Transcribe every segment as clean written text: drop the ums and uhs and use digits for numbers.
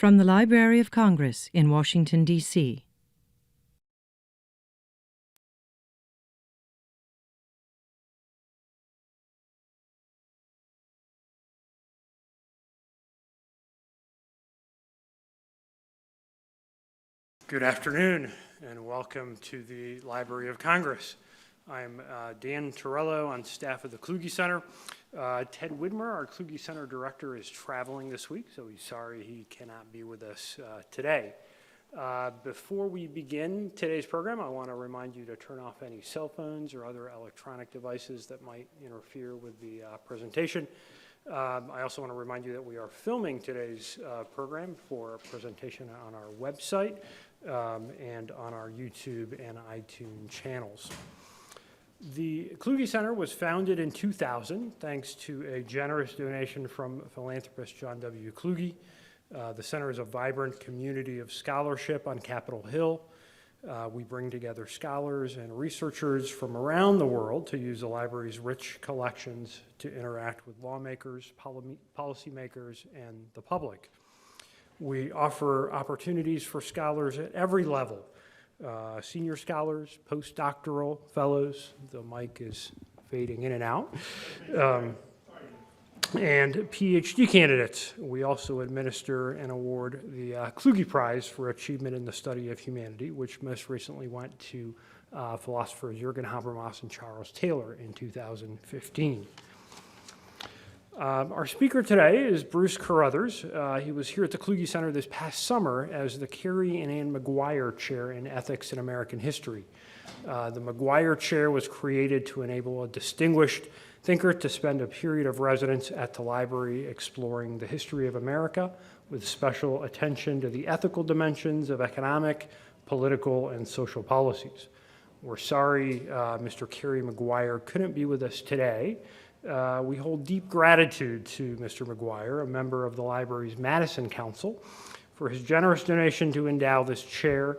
From the Library of Congress in Washington, D.C. Good afternoon, and welcome to the Library of Congress. I'm Dan Torello on staff of the Kluge Center. Ted Widmer, our Kluge Center director, is traveling this week, so he's sorry he cannot be with us today. Before we begin today's program, I want to remind you to turn off any cell phones or other electronic devices that might interfere with the presentation. I also want to remind you that we are filming today's program for a presentation on our website and on our YouTube and iTunes channels. The Kluge Center was founded in 2000 thanks to a generous donation from philanthropist John W. Kluge. The center is a vibrant community of scholarship on Capitol Hill. We bring together scholars and researchers from around the world to use the library's rich collections to interact with lawmakers, policymakers, and the public. We offer opportunities for scholars at every level, senior scholars, postdoctoral fellows, the mic is fading in and out, and PhD candidates. We also administer and award the Kluge Prize for Achievement in the Study of Humanity, which most recently went to philosophers Jürgen Habermas and Charles Taylor in 2015. Our speaker today is Bruce Carruthers. He was here at the Kluge Center this past summer as the Carrie and Ann McGuire Chair in Ethics in American History. The McGuire Chair was created to enable a distinguished thinker to spend a period of residence at the library exploring the history of America with special attention to the ethical dimensions of economic, political, and social policies. We're sorry Mr. Carrie McGuire couldn't be with us today. We hold deep gratitude to Mr. McGuire, a member of the library's Madison Council, for his generous donation to endow this chair,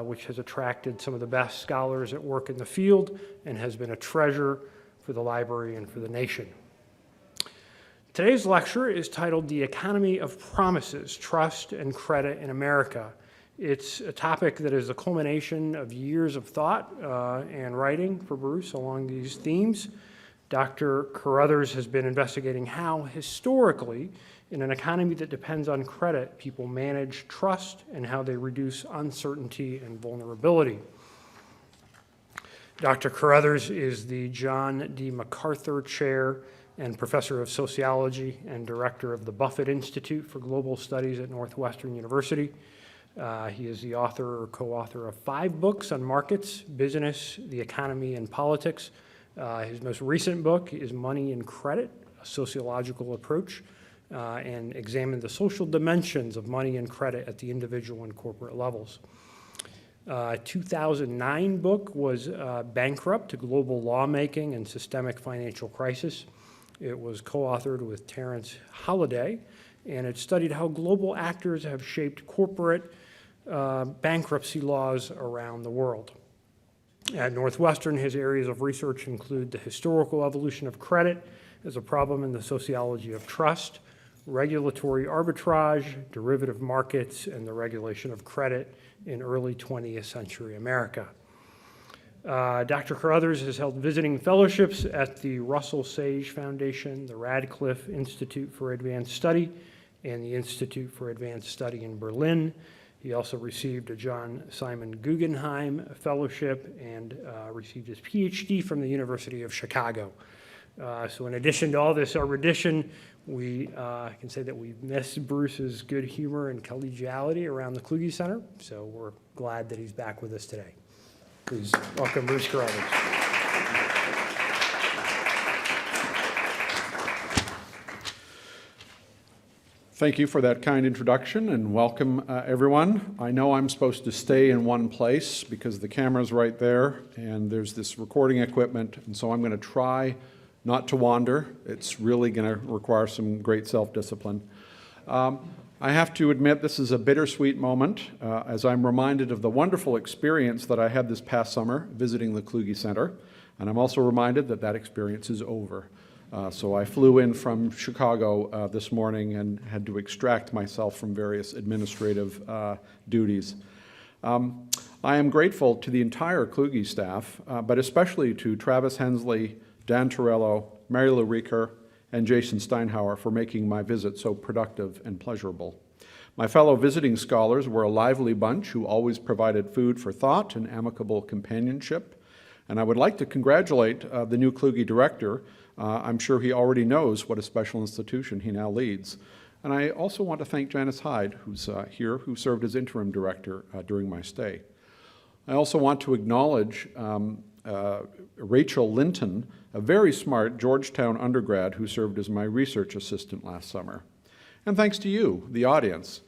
which has attracted some of the best scholars at work in the field and has been a treasure for the library and for the nation. Today's lecture is titled The Economy of Promises, Trust and Credit in America. It's a topic that is the culmination of years of thought and writing for Bruce along these themes. Dr. Carruthers has been investigating how, historically, in an economy that depends on credit, people manage trust and how they reduce uncertainty and vulnerability. Dr. Carruthers is the John D. MacArthur Chair and Professor of Sociology and Director of the Buffett Institute for Global Studies at Northwestern University. He is the author or co-author of 5 books on markets, business, the economy, and politics. His most recent book is Money and Credit, a sociological approach, and examined the social dimensions of money and credit at the individual and corporate levels. 2009 book was Bankrupt: Global Lawmaking and Systemic Financial Crisis. It was co-authored with Terence Holliday, and it studied how global actors have shaped corporate bankruptcy laws around the world. At Northwestern, his areas of research include the historical evolution of credit as a problem in the sociology of trust, regulatory arbitrage, derivative markets, and the regulation of credit in early 20th century America. Dr. Carruthers has held visiting fellowships at the Russell Sage Foundation, the Radcliffe Institute for Advanced Study, and the Institute for Advanced Study in Berlin. He also received a John Simon Guggenheim Fellowship and received his PhD from the University of Chicago. So in addition to all this erudition, we can say that we've missed Bruce's good humor and collegiality around the Kluge Center, so we're glad that he's back with us today. Please welcome Bruce Carruthers. Thank you for that kind introduction, and welcome everyone. I know I'm supposed to stay in one place because the camera's right there and there's this recording equipment, and so I'm going to try not to wander. It's really going to require some great self-discipline. I have to admit this is a bittersweet moment as I'm reminded of the wonderful experience that I had this past summer visiting the Kluge Center, and I'm also reminded that that experience is over. So I flew in from Chicago this morning and had to extract myself from various administrative duties. I am grateful to the entire Kluge staff, but especially to Travis Hensley, Dan Torello, Mary Lou Rieker, and Jason Steinhauer for making my visit so productive and pleasurable. My fellow visiting scholars were a lively bunch who always provided food for thought and amicable companionship. And I would like to congratulate the new Kluge director. I'm sure he already knows what a special institution he now leads. And I also want to thank Janice Hyde, who's here, who served as interim director during my stay. I also want to acknowledge Rachel Linton, a very smart Georgetown undergrad who served as my research assistant last summer. And thanks to you, the audience.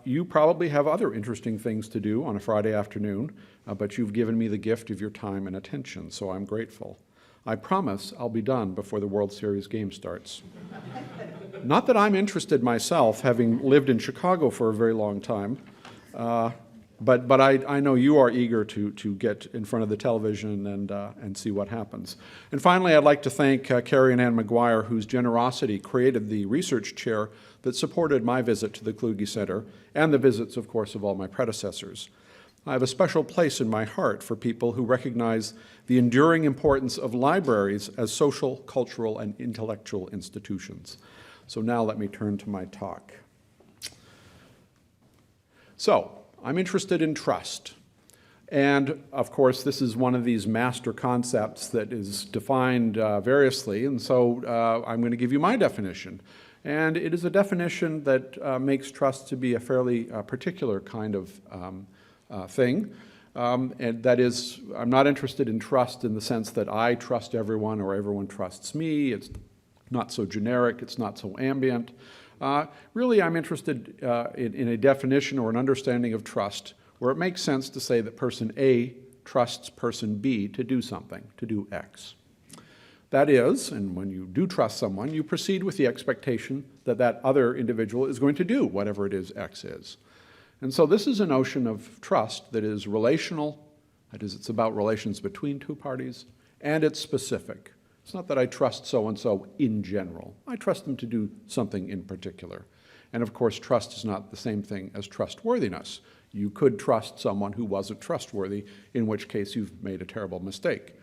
You probably have other interesting things to do on a Friday afternoon, but you've given me the gift of your time and attention, so I'm grateful. I promise I'll be done before the World Series game starts. Not that I'm interested myself, having lived in Chicago for a very long time, but I know you are eager to get in front of the television and see what happens. And finally, I'd like to thank Carrie and Ann McGuire, whose generosity created the research chair that supported my visit to the Kluge Center and the visits, of course, of all my predecessors. I have a special place in my heart for people who recognize the enduring importance of libraries as social, cultural, and intellectual institutions. So now let me turn to my talk. So, I'm interested in trust. And of course, this is one of these master concepts that is defined variously, and so I'm going to give you my definition. And it is a definition that makes trust to be a fairly particular kind of thing. And that is, I'm not interested in trust in the sense that I trust everyone or everyone trusts me. It's not so generic, it's not so ambient. Really, I'm interested in a definition or an understanding of trust where it makes sense to say that person A trusts person B to do something, to do X. That is, and when you do trust someone, you proceed with the expectation that that other individual is going to do whatever it is X is. And so this is a notion of trust that is relational, that is, it's about relations between two parties, and it's specific. It's not that I trust so-and-so in general. I trust them to do something in particular. And of course, trust is not the same thing as trustworthiness. You could trust someone who wasn't trustworthy, in which case you've made a terrible mistake.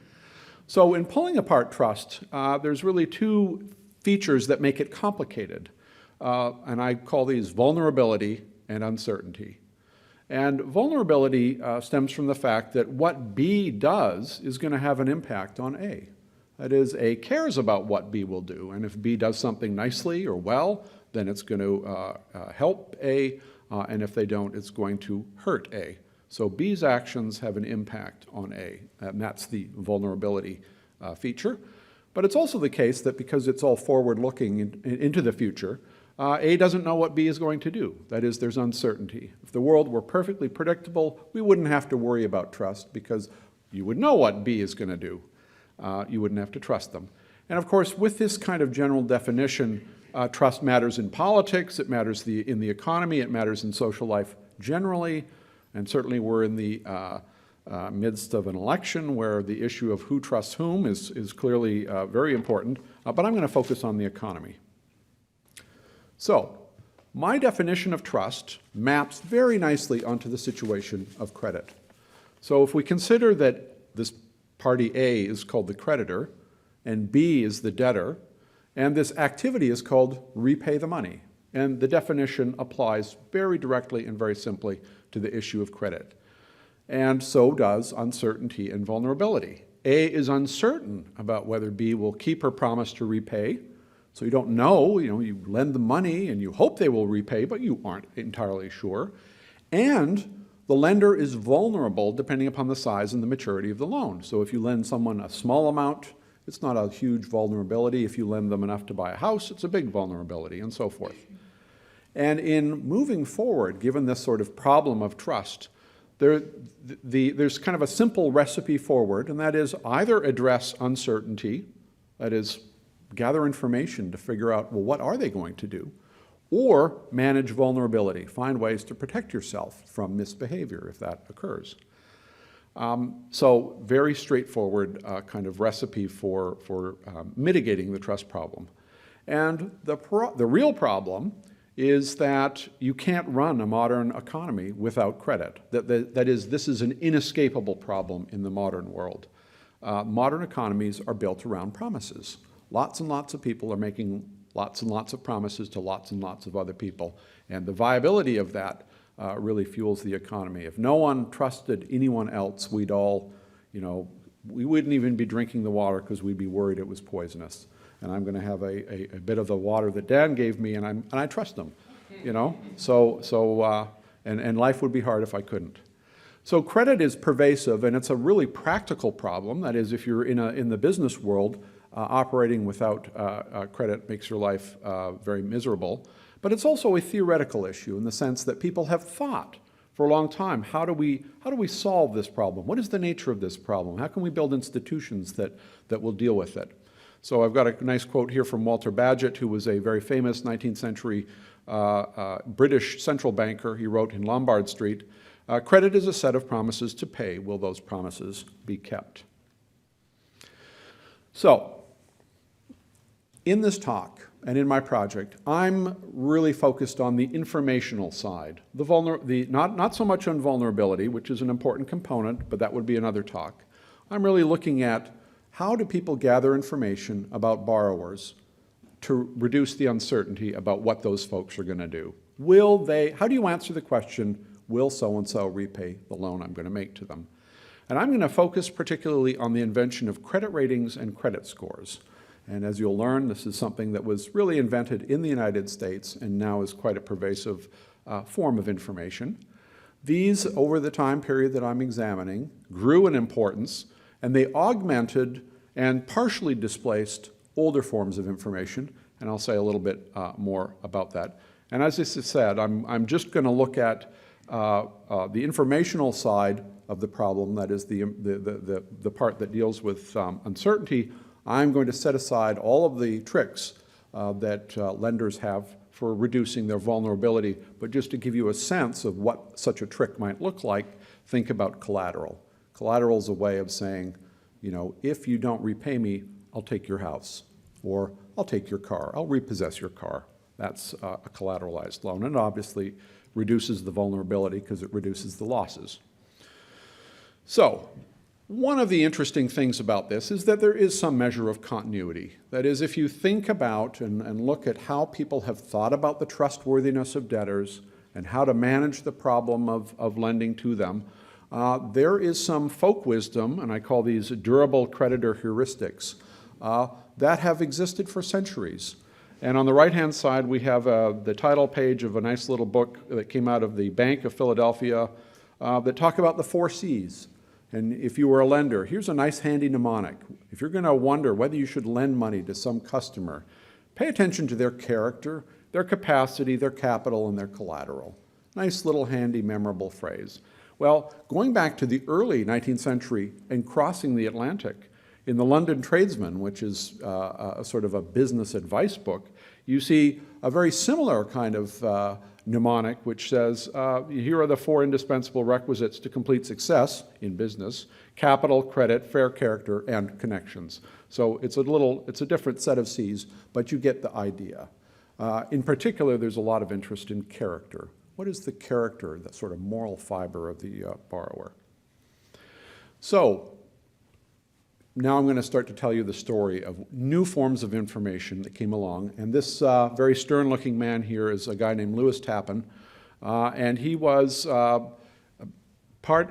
So in pulling apart trust, there's really two features that make it complicated. And I call these vulnerability and uncertainty. And vulnerability stems from the fact that what B does is going to have an impact on A. That is, A cares about what B will do, and if B does something nicely or well, then it's going to help A, and if they don't, it's going to hurt A. So B's actions have an impact on A, and that's the vulnerability feature. But it's also the case that because it's all forward-looking into the future, A doesn't know what B is going to do. That is, there's uncertainty. If the world were perfectly predictable, we wouldn't have to worry about trust because you would know what B is going to do. You wouldn't have to trust them. And of course, with this kind of general definition, trust matters in politics, it matters in the economy, it matters in social life generally, and certainly we're in the midst of an election where the issue of who trusts whom is clearly very important, but I'm going to focus on the economy. So, my definition of trust maps very nicely onto the situation of credit. So if we consider that this party A is called the creditor, and B is the debtor, and this activity is called repay the money. And the definition applies very directly and very simply to the issue of credit. And so does uncertainty and vulnerability. A is uncertain about whether B will keep her promise to repay. So you don't know, you lend the money and you hope they will repay, but you aren't entirely sure. And the lender is vulnerable depending upon the size and the maturity of the loan. So if you lend someone a small amount, it's not a huge vulnerability. If you lend them enough to buy a house, it's a big vulnerability, and so forth. And in moving forward, given this sort of problem of trust, there's kind of a simple recipe forward, and that is either address uncertainty, that is, gather information to figure out, well, what are they going to do? Or manage vulnerability, find ways to protect yourself from misbehavior if that occurs. So very straightforward kind of recipe for mitigating the trust problem. And the real problem is that you can't run a modern economy without credit. That is, this is an inescapable problem in the modern world. Modern economies are built around promises. Lots and lots of people are making lots and lots of promises to lots and lots of other people. And the viability of that really fuels the economy. If no one trusted anyone else, we'd all, we wouldn't even be drinking the water because we'd be worried it was poisonous. And I'm going to have a bit of the water that Dan gave me, and I trust him, and life would be hard if I couldn't. So credit is pervasive, and it's a really practical problem. That is, if you're in the business world, operating without credit makes your life very miserable. But it's also a theoretical issue in the sense that people have thought for a long time, how do we solve this problem? What is the nature of this problem? How can we build institutions that will deal with it? So I've got a nice quote here from Walter Bagehot, who was a very famous 19th century British central banker. He wrote in Lombard Street, "Credit is a set of promises to pay. Will those promises be kept?" So, in this talk and in my project, I'm really focused on the informational side. Not so much on vulnerability, which is an important component, but that would be another talk. I'm really looking at how do people gather information about borrowers to reduce the uncertainty about what those folks are going to do. How do you answer the question, will so-and-so repay the loan I'm going to make to them? And I'm going to focus particularly on the invention of credit ratings and credit scores. And as you'll learn, this is something that was really invented in the United States and now is quite a pervasive form of information. These, over the time period that I'm examining, grew in importance, and they augmented and partially displaced older forms of information, and I'll say a little bit more about that. And as I said, I'm just going to look at the informational side of the problem, that is the part that deals with uncertainty. I'm going to set aside all of the tricks that lenders have for reducing their vulnerability, but just to give you a sense of what such a trick might look like, think about collateral. Collateral is a way of saying, if you don't repay me, I'll take your house, or I'll take your car, I'll repossess your car. That's a collateralized loan, and it obviously reduces the vulnerability because it reduces the losses. So, one of the interesting things about this is that there is some measure of continuity. That is, if you think about and look at how people have thought about the trustworthiness of debtors and how to manage the problem of lending to them, there is some folk wisdom, and I call these durable creditor heuristics, that have existed for centuries. And on the right-hand side, we have the title page of a nice little book that came out of the Bank of Philadelphia that talk about the 4 C's. And if you were a lender, here's a nice handy mnemonic. If you're going to wonder whether you should lend money to some customer, pay attention to their character, their capacity, their capital, and their collateral. Nice little handy memorable phrase. Well, going back to the early 19th century and crossing the Atlantic, in the London Tradesman, which is a sort of a business advice book, you see a very similar kind of mnemonic which says, here are the 4 indispensable requisites to complete success in business: capital, credit, fair character, and connections. So it's a different set of C's, but you get the idea. In particular, there's a lot of interest in character. What is the character, the sort of moral fiber of the borrower? So now I'm going to start to tell you the story of new forms of information that came along. And this very stern-looking man here is a guy named Lewis Tappan. And he was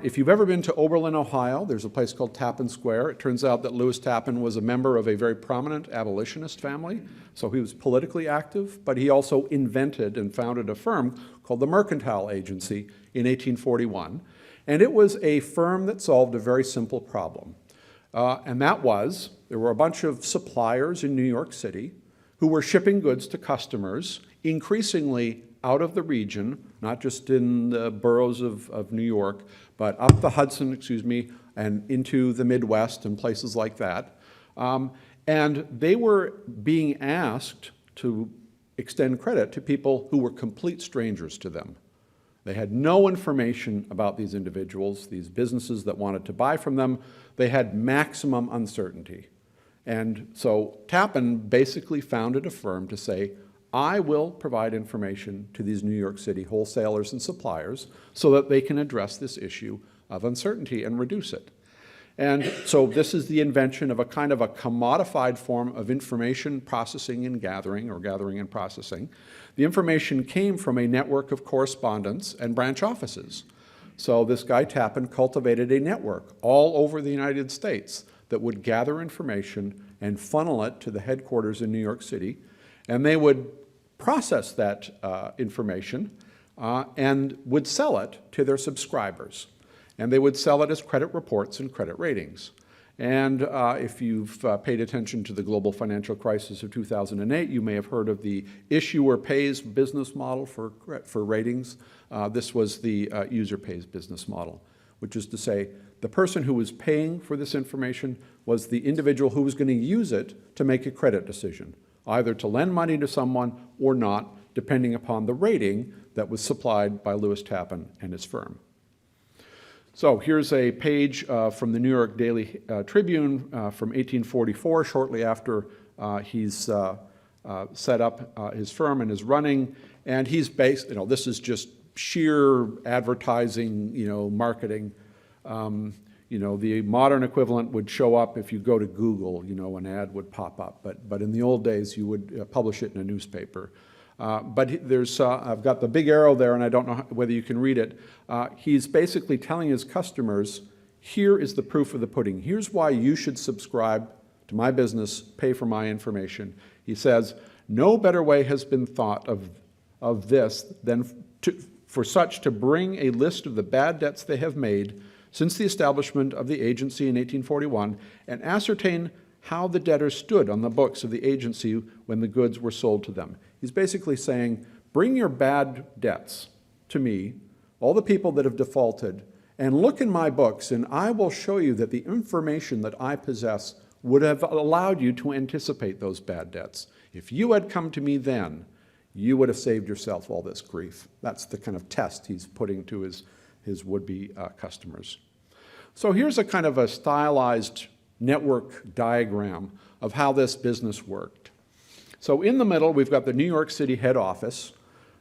if you've ever been to Oberlin, Ohio, there's a place called Tappan Square. It turns out that Lewis Tappan was a member of a very prominent abolitionist family. So he was politically active, but he also invented and founded a firm called the Mercantile Agency in 1841. And it was a firm that solved a very simple problem. And that was, there were a bunch of suppliers in New York City who were shipping goods to customers, increasingly out of the region, not just in the boroughs of New York, but up the Hudson, and into the Midwest and places like that. And they were being asked to extend credit to people who were complete strangers to them. They had no information about these individuals, these businesses that wanted to buy from them. They had maximum uncertainty. And so Tappan basically founded a firm to say, I will provide information to these New York City wholesalers and suppliers so that they can address this issue of uncertainty and reduce it. And so this is the invention of a kind of a commodified form of information processing and gathering, or gathering and processing. The information came from a network of correspondents and branch offices. So this guy Tappan cultivated a network all over the United States that would gather information and funnel it to the headquarters in New York City, and they would process that information and would sell it to their subscribers. And they would sell it as credit reports and credit ratings. And if you've paid attention to the global financial crisis of 2008, you may have heard of the issuer pays business model for ratings. This was the user pays business model, which is to say the person who was paying for this information was the individual who was going to use it to make a credit decision, either to lend money to someone or not, depending upon the rating that was supplied by Lewis Tappan and his firm. So here's a page from the New York Daily Tribune from 1844, shortly after he's set up his firm and is running. And he's based, this is just sheer advertising, marketing. The modern equivalent would show up if you go to Google, an ad would pop up. But in the old days, you would publish it in a newspaper. But there's, I've got the big arrow there, and I don't know whether you can read it. He's basically telling his customers, here is the proof of the pudding. Here's why you should subscribe to my business, pay for my information. He says, no better way has been thought of this than for such to bring a list of the bad debts they have made since the establishment of the agency in 1841 and ascertain how the debtors stood on the books of the agency when the goods were sold to them. He's basically saying, bring your bad debts to me, all the people that have defaulted, and look in my books, and I will show you that the information that I possess would have allowed you to anticipate those bad debts. If you had come to me then, you would have saved yourself all this grief. That's the kind of test he's putting to his would-be customers. So here's a kind of a stylized network diagram of how this business worked. So in the middle, we've got the New York City head office,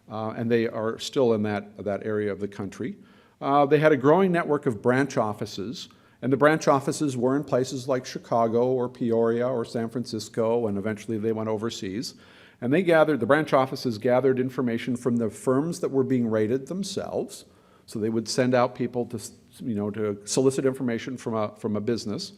and they are still in that area of the country. They had a growing network of branch offices, and the branch offices were in places like Chicago or Peoria or San Francisco, and eventually they went overseas. And the branch offices gathered information from the firms that were being rated themselves. So they would send out people to solicit information from a business.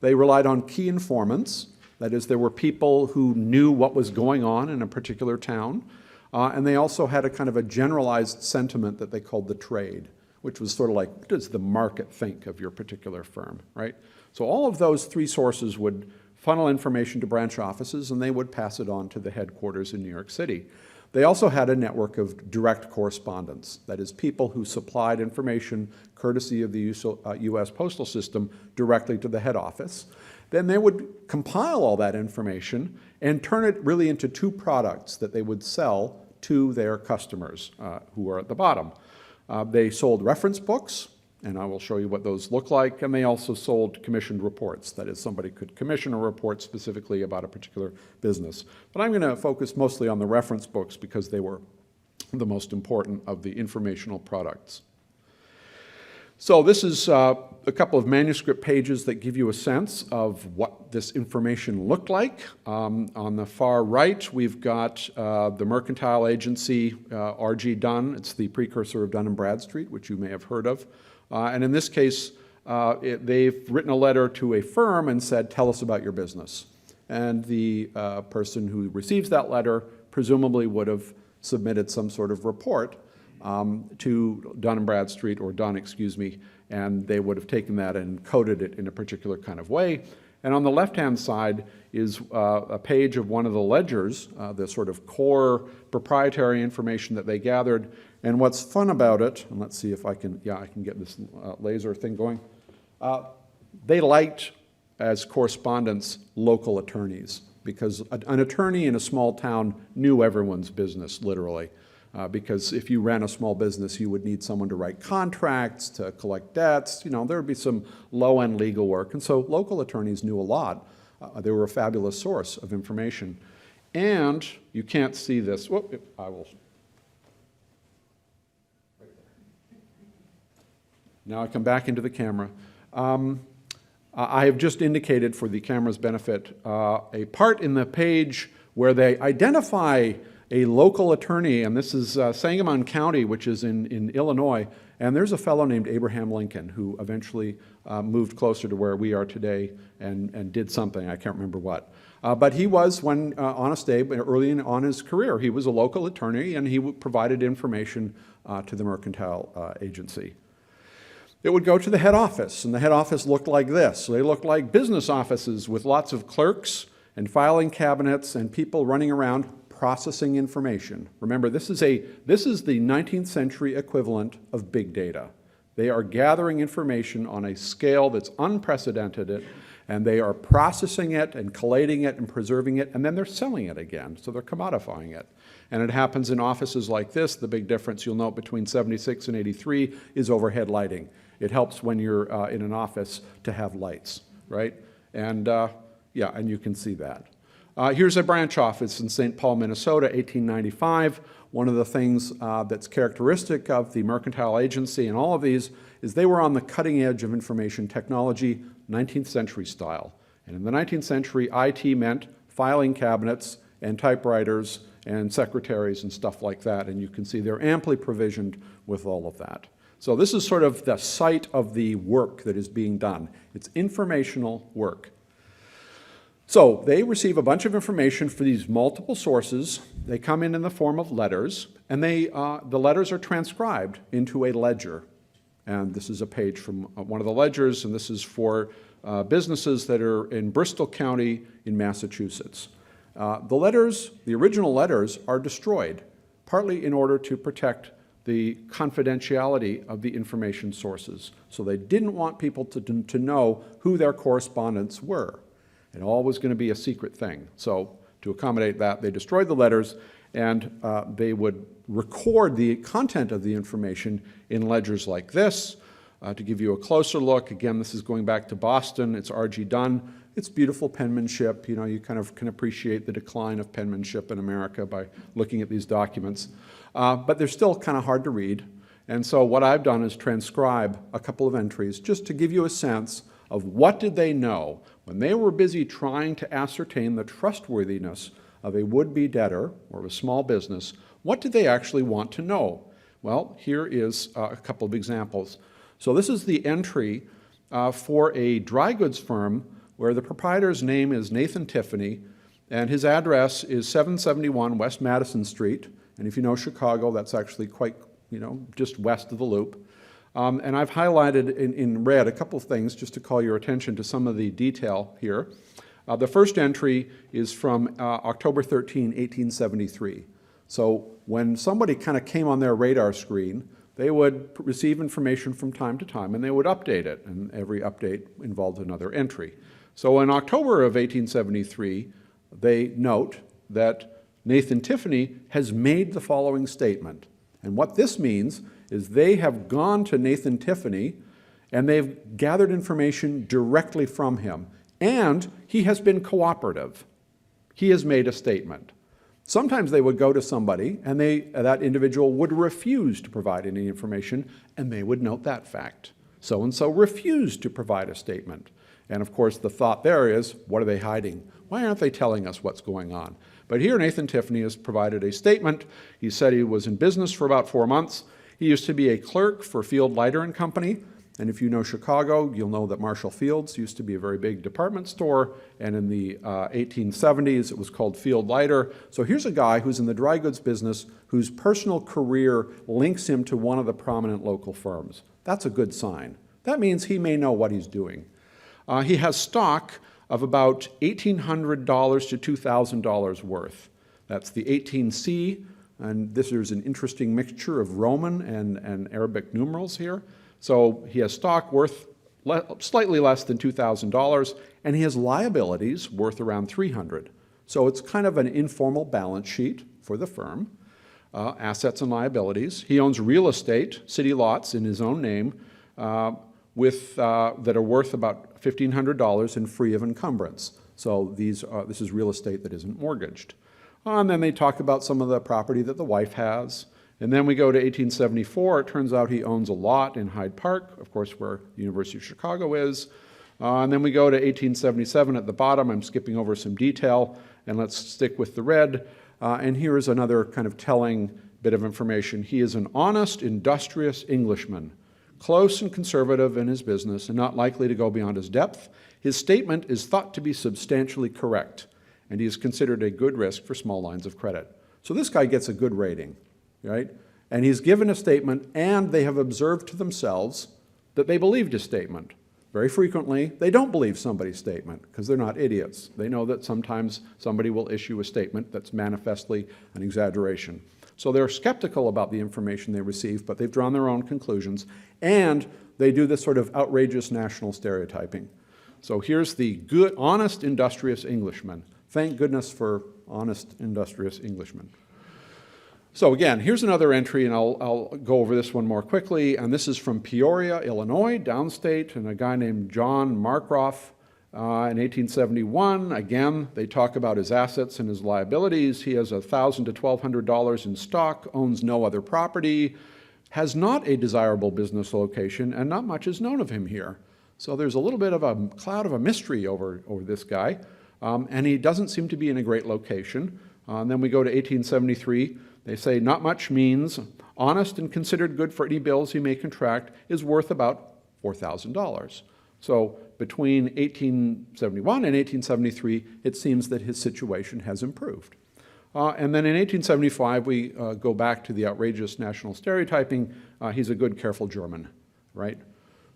They relied on key informants. That is, there were people who knew what was going on in a particular town. And they also had a kind of a generalized sentiment that they called the trade, which was sort of like, what does the market think of your particular firm, right? So all of those three sources would funnel information to branch offices, and they would pass it on to the headquarters in New York City. They also had a network of direct correspondence, that is, people who supplied information courtesy of the U.S. postal system directly to the head office. Then they would compile all that information and turn it really into two products that they would sell to their customers who are at the bottom. They sold reference books, and I will show you what those look like, and they also sold commissioned reports. That is, somebody could commission a report specifically about a particular business. But I'm going to focus mostly on the reference books because they were the most important of the informational products. So this is a couple of manuscript pages that give you a sense of what this information looked like. On the far right, we've got the mercantile agency, R.G. Dunn. It's the precursor of Dun & Bradstreet, which you may have heard of. And in this case, they've written a letter to a firm and said, tell us about your business. And the person who receives that letter presumably would have submitted some sort of report to Dun & Bradstreet, or Dunn, excuse me, and they would have taken that and coded it in a particular kind of way. And on the left-hand side is a page of one of the ledgers, the sort of core proprietary information that they gathered. And what's fun about it, and let's see if I can get this laser thing going. They liked, as correspondents, local attorneys, because an attorney in a small town knew everyone's business, literally. because if you ran a small business, you would need someone to write contracts, to collect debts. There would be some low-end legal work. And so local attorneys knew a lot. They were a fabulous source of information. And you can't see this. Whoop, I will. Now I come back into the camera. I have just indicated, for the camera's benefit, a part in the page where they identify a local attorney, and this is Sangamon County, which is in Illinois, and there's a fellow named Abraham Lincoln who eventually moved closer to where we are today and did something, I can't remember what. But he was, on a day, early on his career, he was a local attorney, and he provided information to the mercantile agency. It would go to the head office, and the head office looked like this. They looked like business offices with lots of clerks and filing cabinets and people running around processing information. Remember, this is the 19th century equivalent of big data. They are gathering information on a scale that's unprecedented, and they are processing it and collating it and preserving it, and then they're selling it again, so they're commodifying it. And it happens in offices like this. The big difference you'll note between 76 and 83 is overhead lighting. It helps when you're in an office to have lights, right? And and you can see that. Here's a branch office in St. Paul, Minnesota, 1895. One of the things that's characteristic of the mercantile agency and all of these is they were on the cutting edge of information technology, 19th century style. And in the 19th century, IT meant filing cabinets and typewriters and secretaries and stuff like that. And you can see they're amply provisioned with all of that. So this is sort of the site of the work that is being done. It's informational work. So they receive a bunch of information for these multiple sources. They come in the form of letters, and the letters are transcribed into a ledger. And this is a page from one of the ledgers, and this is for businesses that are in Bristol County in Massachusetts. The original letters are destroyed, partly in order to protect the confidentiality of the information sources. So they didn't want people to know who their correspondents were. It all was going to be a secret thing. So to accommodate that, they destroyed the letters, and they would record the content of the information in ledgers like this. To give you a closer look, again, this is going back to Boston. It's R.G. Dunn. It's beautiful penmanship. You kind of can appreciate the decline of penmanship in America by looking at these documents. But they're still kind of hard to read. And so what I've done is transcribe a couple of entries just to give you a sense of what did they know when they were busy trying to ascertain the trustworthiness of a would-be debtor or of a small business. What did they actually want to know? Well, here is a couple of examples. So this is the entry for a dry goods firm where the proprietor's name is Nathan Tiffany, and his address is 771 West Madison Street. And if you know Chicago, that's actually quite, just west of the Loop. And I've highlighted in red a couple of things just to call your attention to some of the detail here. The first entry is from October 13, 1873. So when somebody kind of came on their radar screen, they would receive information from time to time, and they would update it, and every update involved another entry. So in October of 1873, they note that Nathan Tiffany has made the following statement. And what this means is they have gone to Nathan Tiffany, and they've gathered information directly from him. And he has been cooperative. He has made a statement. Sometimes they would go to somebody, and that individual would refuse to provide any information, and they would note that fact. So-and-so refused to provide a statement. And of course, the thought there is, what are they hiding? Why aren't they telling us what's going on? But here, Nathan Tiffany has provided a statement. He said he was in business for about 4 months. He used to be a clerk for Field Leiter and Company. And if you know Chicago, you'll know that Marshall Field's used to be a very big department store. And in the 1870s, it was called Field Leiter. So here's a guy who's in the dry goods business whose personal career links him to one of the prominent local firms. That's a good sign. That means he may know what he's doing. He has stock of about $1,800 to $2,000 worth. That's the 18C, and this is an interesting mixture of Roman and Arabic numerals here. So he has stock worth slightly less than $2,000, and he has liabilities worth around $300. So it's kind of an informal balance sheet for the firm. assets and liabilities. He owns real estate, city lots in his own name, that are worth about $1,500 and free of encumbrance. So this is real estate that isn't mortgaged. And then they talk about some of the property that the wife has. And then we go to 1874. It turns out he owns a lot in Hyde Park, of course, where the University of Chicago is. And then we go to 1877 at the bottom. I'm skipping over some detail, and let's stick with the red. And here is another kind of telling bit of information. He is an honest, industrious Englishman, close and conservative in his business and not likely to go beyond his depth. His statement is thought to be substantially correct, and he is considered a good risk for small lines of credit. So this guy gets a good rating, right? And he's given a statement, and they have observed to themselves that they believed his statement. Very frequently, they don't believe somebody's statement because they're not idiots. They know that sometimes somebody will issue a statement that's manifestly an exaggeration. So they're skeptical about the information they receive, but they've drawn their own conclusions, and they do this sort of outrageous national stereotyping. So here's the good, honest, industrious Englishman. Thank goodness for honest, industrious Englishmen. So again, here's another entry, and I'll go over this one more quickly. And this is from Peoria, Illinois, downstate, and a guy named John Markroff in 1871. Again, they talk about his assets and his liabilities. He has $1,000 to $1,200 in stock, owns no other property, has not a desirable business location, and not much is known of him here. So there's a little bit of a cloud of a mystery over this guy, and he doesn't seem to be in a great location. And then we go to 1873. They say not much means honest and considered good for any bills he may contract is worth about $4,000. So between 1871 and 1873, it seems that his situation has improved. And then in 1875, we go back to the outrageous national stereotyping. He's a good, careful German, right?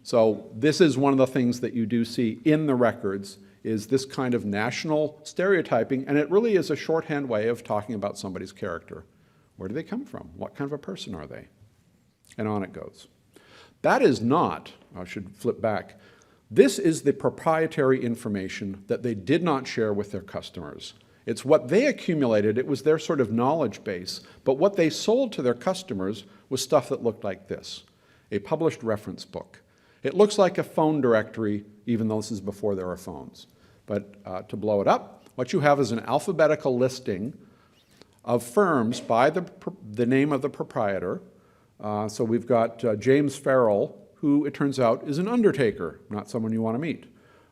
So this is one of the things that you do see in the records is this kind of national stereotyping, and it really is a shorthand way of talking about somebody's character. Where do they come from? What kind of a person are they? And on it goes. That is not, I should flip back, this is the proprietary information that they did not share with their customers. It's what they accumulated, it was their sort of knowledge base, but what they sold to their customers was stuff that looked like this, a published reference book. It looks like a phone directory, even though this is before there are phones. But to blow it up, what you have is an alphabetical listing of firms by the name of the proprietor. So we've got James Farrell, who it turns out is an undertaker, not someone you want to meet.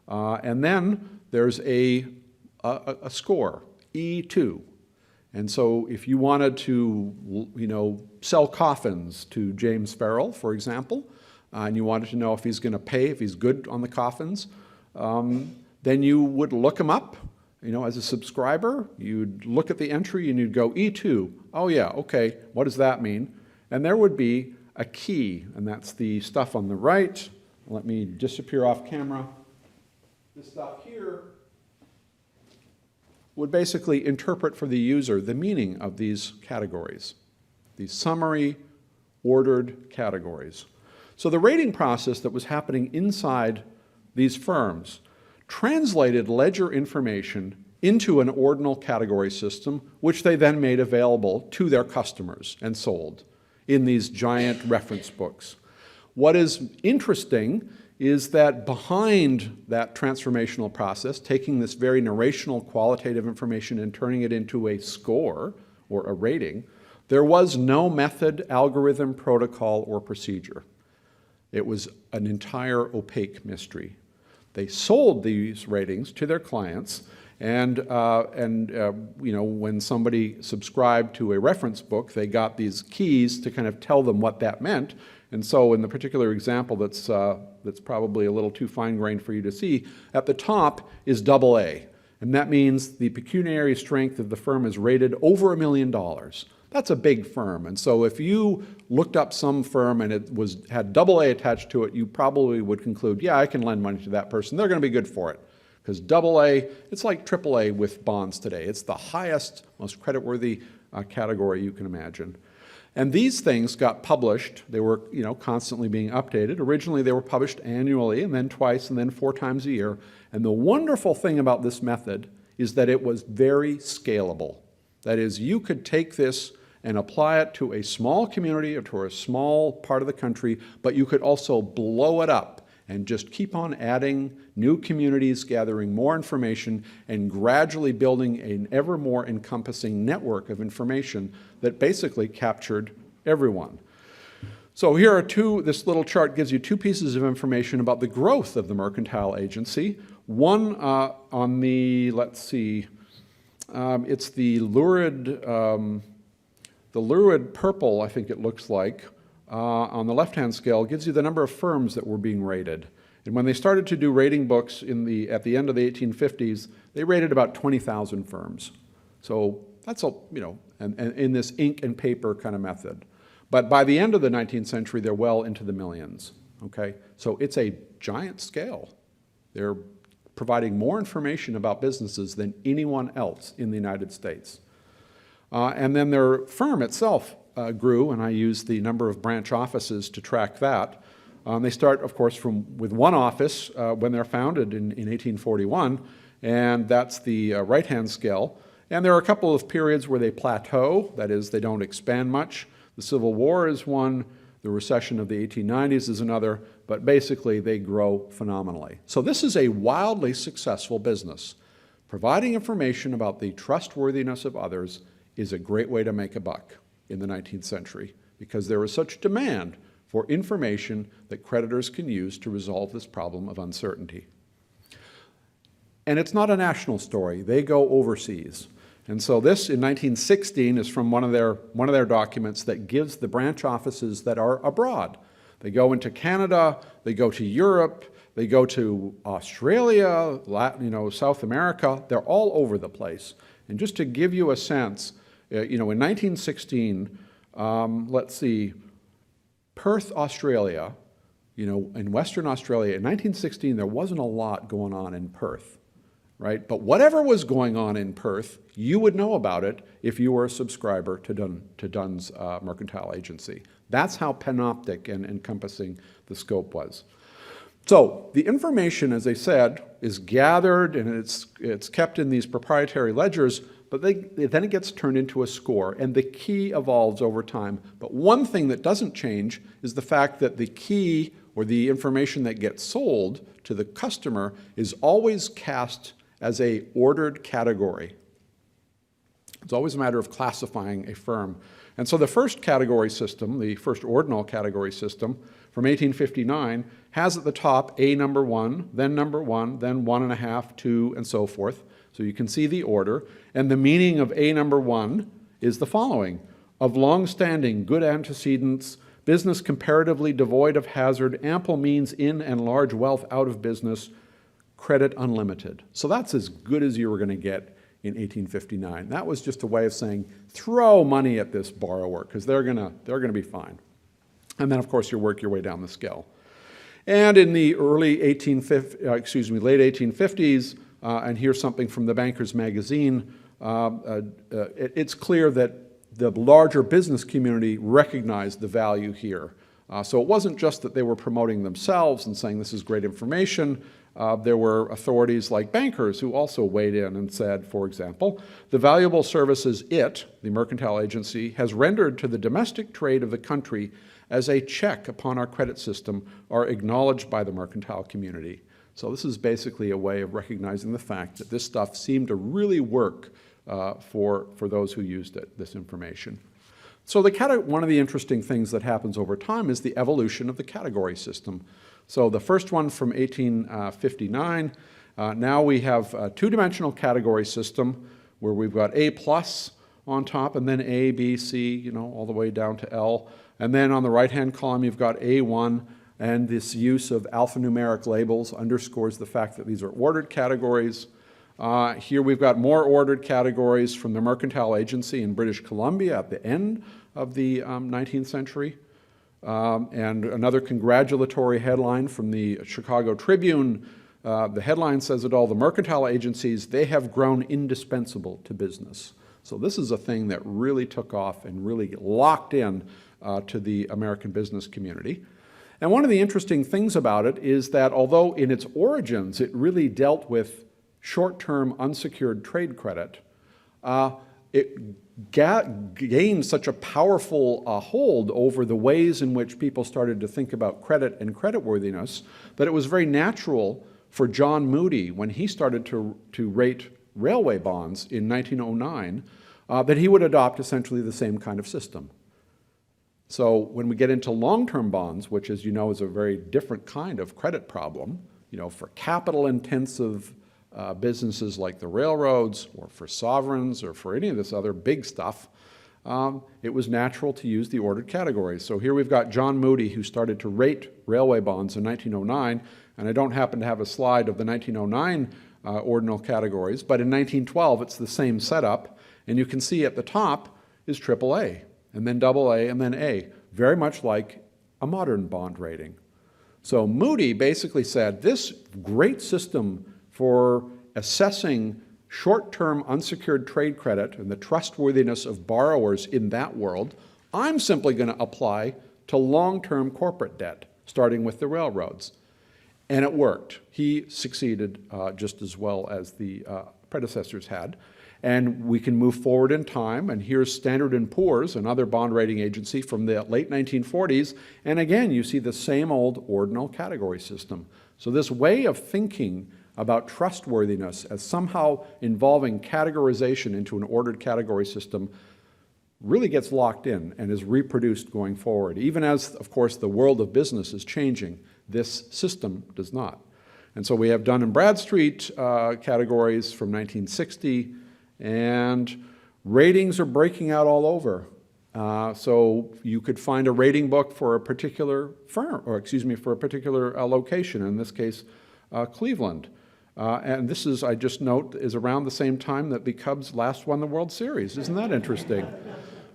And then there's a score, E2. And so if you wanted to, sell coffins to James Farrell, for example, and you wanted to know if he's going to pay, if he's good on the coffins, then you would look him up. As a subscriber, you'd look at the entry and you'd go, E2, oh yeah, okay, what does that mean? And there would be a key, and that's the stuff on the right. Let me disappear off camera. This stuff here would basically interpret for the user the meaning of these categories, these summary, ordered categories. So the rating process that was happening inside these firms translated ledger information into an ordinal category system, which they then made available to their customers and sold in these giant reference books. What is interesting is that behind that transformational process, taking this very narrational qualitative information and turning it into a score or a rating, there was no method, algorithm, protocol, or procedure. It was an entire opaque mystery. They sold these ratings to their clients, and when somebody subscribed to a reference book, they got these keys to kind of tell them what that meant. And so in the particular example that's probably a little too fine-grained for you to see, at the top is AA. And that means the pecuniary strength of the firm is rated over $1 million. That's a big firm. And so if you looked up some firm and it had AA attached to it, you probably would conclude, yeah, I can lend money to that person. They're going to be good for it. Because AA, it's like AAA with bonds today. It's the highest, most creditworthy category you can imagine. And these things got published. They were constantly being updated. Originally, they were published annually, and then twice, and then 4 times a year. And the wonderful thing about this method is that it was very scalable. That is, you could take this and apply it to a small community or to a small part of the country, but you could also blow it up and just keep on adding new communities, gathering more information, and gradually building an ever more encompassing network of information that basically captured everyone. So here are this little chart gives you two pieces of information about the growth of the mercantile agency. One on the, let's see, it's the lurid purple, I think it looks like, on the left-hand scale, gives you the number of firms that were being rated. And when they started to do rating books at the end of the 1850s, they rated about 20,000 firms. So that's and in this ink and paper kind of method. But by the end of the 19th century, they're well into the millions, okay? So it's a giant scale. They're providing more information about businesses than anyone else in the United States. And then their firm itself grew, and I used the number of branch offices to track that. They start, of course, with one office when they're founded in 1841, and that's the right-hand scale. And there are a couple of periods where they plateau, that is, they don't expand much. The Civil War is one, the recession of the 1890s is another, but basically they grow phenomenally. So this is a wildly successful business. Providing information about the trustworthiness of others is a great way to make a buck in the 19th century because there is such demand for information that creditors can use to resolve this problem of uncertainty. And it's not a national story. They go overseas. And so this, in 1916, is from one of their documents that gives the branch offices that are abroad. They go into Canada, they go to Europe, they go to Australia, South America. They're all over the place. And just to give you a sense, in 1916, let's see, Perth, Australia, in Western Australia, in 1916, there wasn't a lot going on in Perth, right? But whatever was going on in Perth, you would know about it if you were a subscriber to Dunn's Mercantile Agency. That's how panoptic and encompassing the scope was. So the information, as I said, is gathered and it's kept in these proprietary ledgers, but then it gets turned into a score, and the key evolves over time. But one thing that doesn't change is the fact that the key or the information that gets sold to the customer is always cast as a ordered category. It's always a matter of classifying a firm. And so the first category system, the first ordinal category system from 1859, has at the top A number 1, then number 1, then 1.5, 2, and so forth. So you can see the order. And the meaning of A number 1 is the following: of long-standing, good antecedents, business comparatively devoid of hazard, ample means in and large wealth out of business, credit unlimited. So that's as good as you were going to get in 1859. That was just a way of saying, throw money at this borrower because they're going to be fine. And then, of course, you work your way down the scale. And in the late 1850s, and here's something from the Banker's Magazine, it's clear that the larger business community recognized the value here. So it wasn't just that they were promoting themselves and saying this is great information. There were authorities like bankers who also weighed in and said, for example, the valuable services the mercantile agency, has rendered to the domestic trade of the country as a check upon our credit system are acknowledged by the mercantile community. So this is basically a way of recognizing the fact that this stuff seemed to really work for those who used it, this information. So one of the interesting things that happens over time is the evolution of the category system. So the first one from 1859, now we have a two-dimensional category system where we've got A plus on top and then A, B, C, all the way down to L. And then on the right-hand column, you've got A1, and this use of alphanumeric labels underscores the fact that these are ordered categories. Here we've got more ordered categories from the Mercantile Agency in British Columbia at the end of the 19th century. And another congratulatory headline from the Chicago Tribune. The headline says it all: the mercantile agencies, they have grown indispensable to business. So this is a thing that really took off and really locked in to the American business community. And one of the interesting things about it is that although in its origins it really dealt with short-term unsecured trade credit, it gained such a powerful hold over the ways in which people started to think about credit and creditworthiness that it was very natural for John Moody, when he started to rate railway bonds in 1909, that he would adopt essentially the same kind of system. So when we get into long-term bonds, which, as you know, is a very different kind of credit problem, for capital-intensive businesses like the railroads, or for sovereigns, or for any of this other big stuff, it was natural to use the ordered categories. So here we've got John Moody, who started to rate railway bonds in 1909, and I don't happen to have a slide of the 1909 ordinal categories, but in 1912 it's the same setup, and you can see at the top is AAA, and then AA, and then A, very much like a modern bond rating. So Moody basically said, this great system for assessing short-term unsecured trade credit and the trustworthiness of borrowers in that world, I'm simply going to apply to long-term corporate debt, starting with the railroads. And it worked. He succeeded just as well as the predecessors had. And we can move forward in time, and here's Standard & Poor's, another bond rating agency from the late 1940s, and again, you see the same old ordinal category system. So this way of thinking about trustworthiness as somehow involving categorization into an ordered category system really gets locked in and is reproduced going forward. Even as, of course, the world of business is changing, this system does not. And so we have Dun & Bradstreet categories from 1960, and ratings are breaking out all over. So you could find a rating book for a particular firm, or excuse me, for a particular location, in this case, Cleveland. And this is, I just note, is around the same time that the Cubs last won the World Series. Isn't that interesting?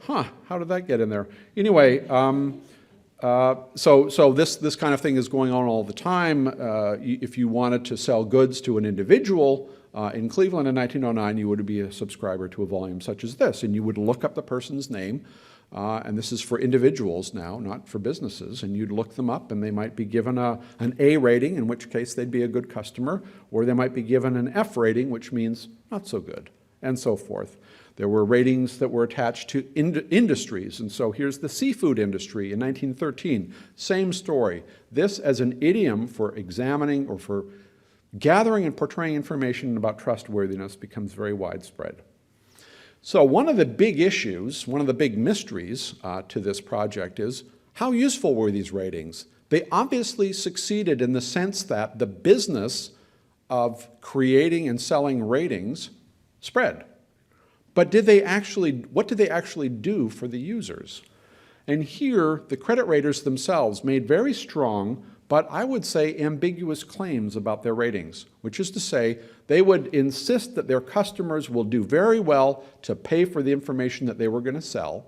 Huh, how did that get in there? Anyway, so this kind of thing is going on all the time. If you wanted to sell goods to an individual in Cleveland in 1909, you would be a subscriber to a volume such as this, and you would look up the person's name, and this is for individuals now, not for businesses, and you'd look them up, and they might be given an A rating, in which case they'd be a good customer, or they might be given an F rating, which means not so good, and so forth. There were ratings that were attached to industries, and so here's the seafood industry in 1913. Same story. This as an idiom for examining or for gathering and portraying information about trustworthiness becomes very widespread. So one of the big issues, one of the big mysteries to this project is, how useful were these ratings? They obviously succeeded in the sense that the business of creating and selling ratings spread. But what did they actually do for the users? And here, the credit raters themselves made very strong, but I would say ambiguous claims about their ratings, which is to say, they would insist that their customers will do very well to pay for the information that they were going to sell,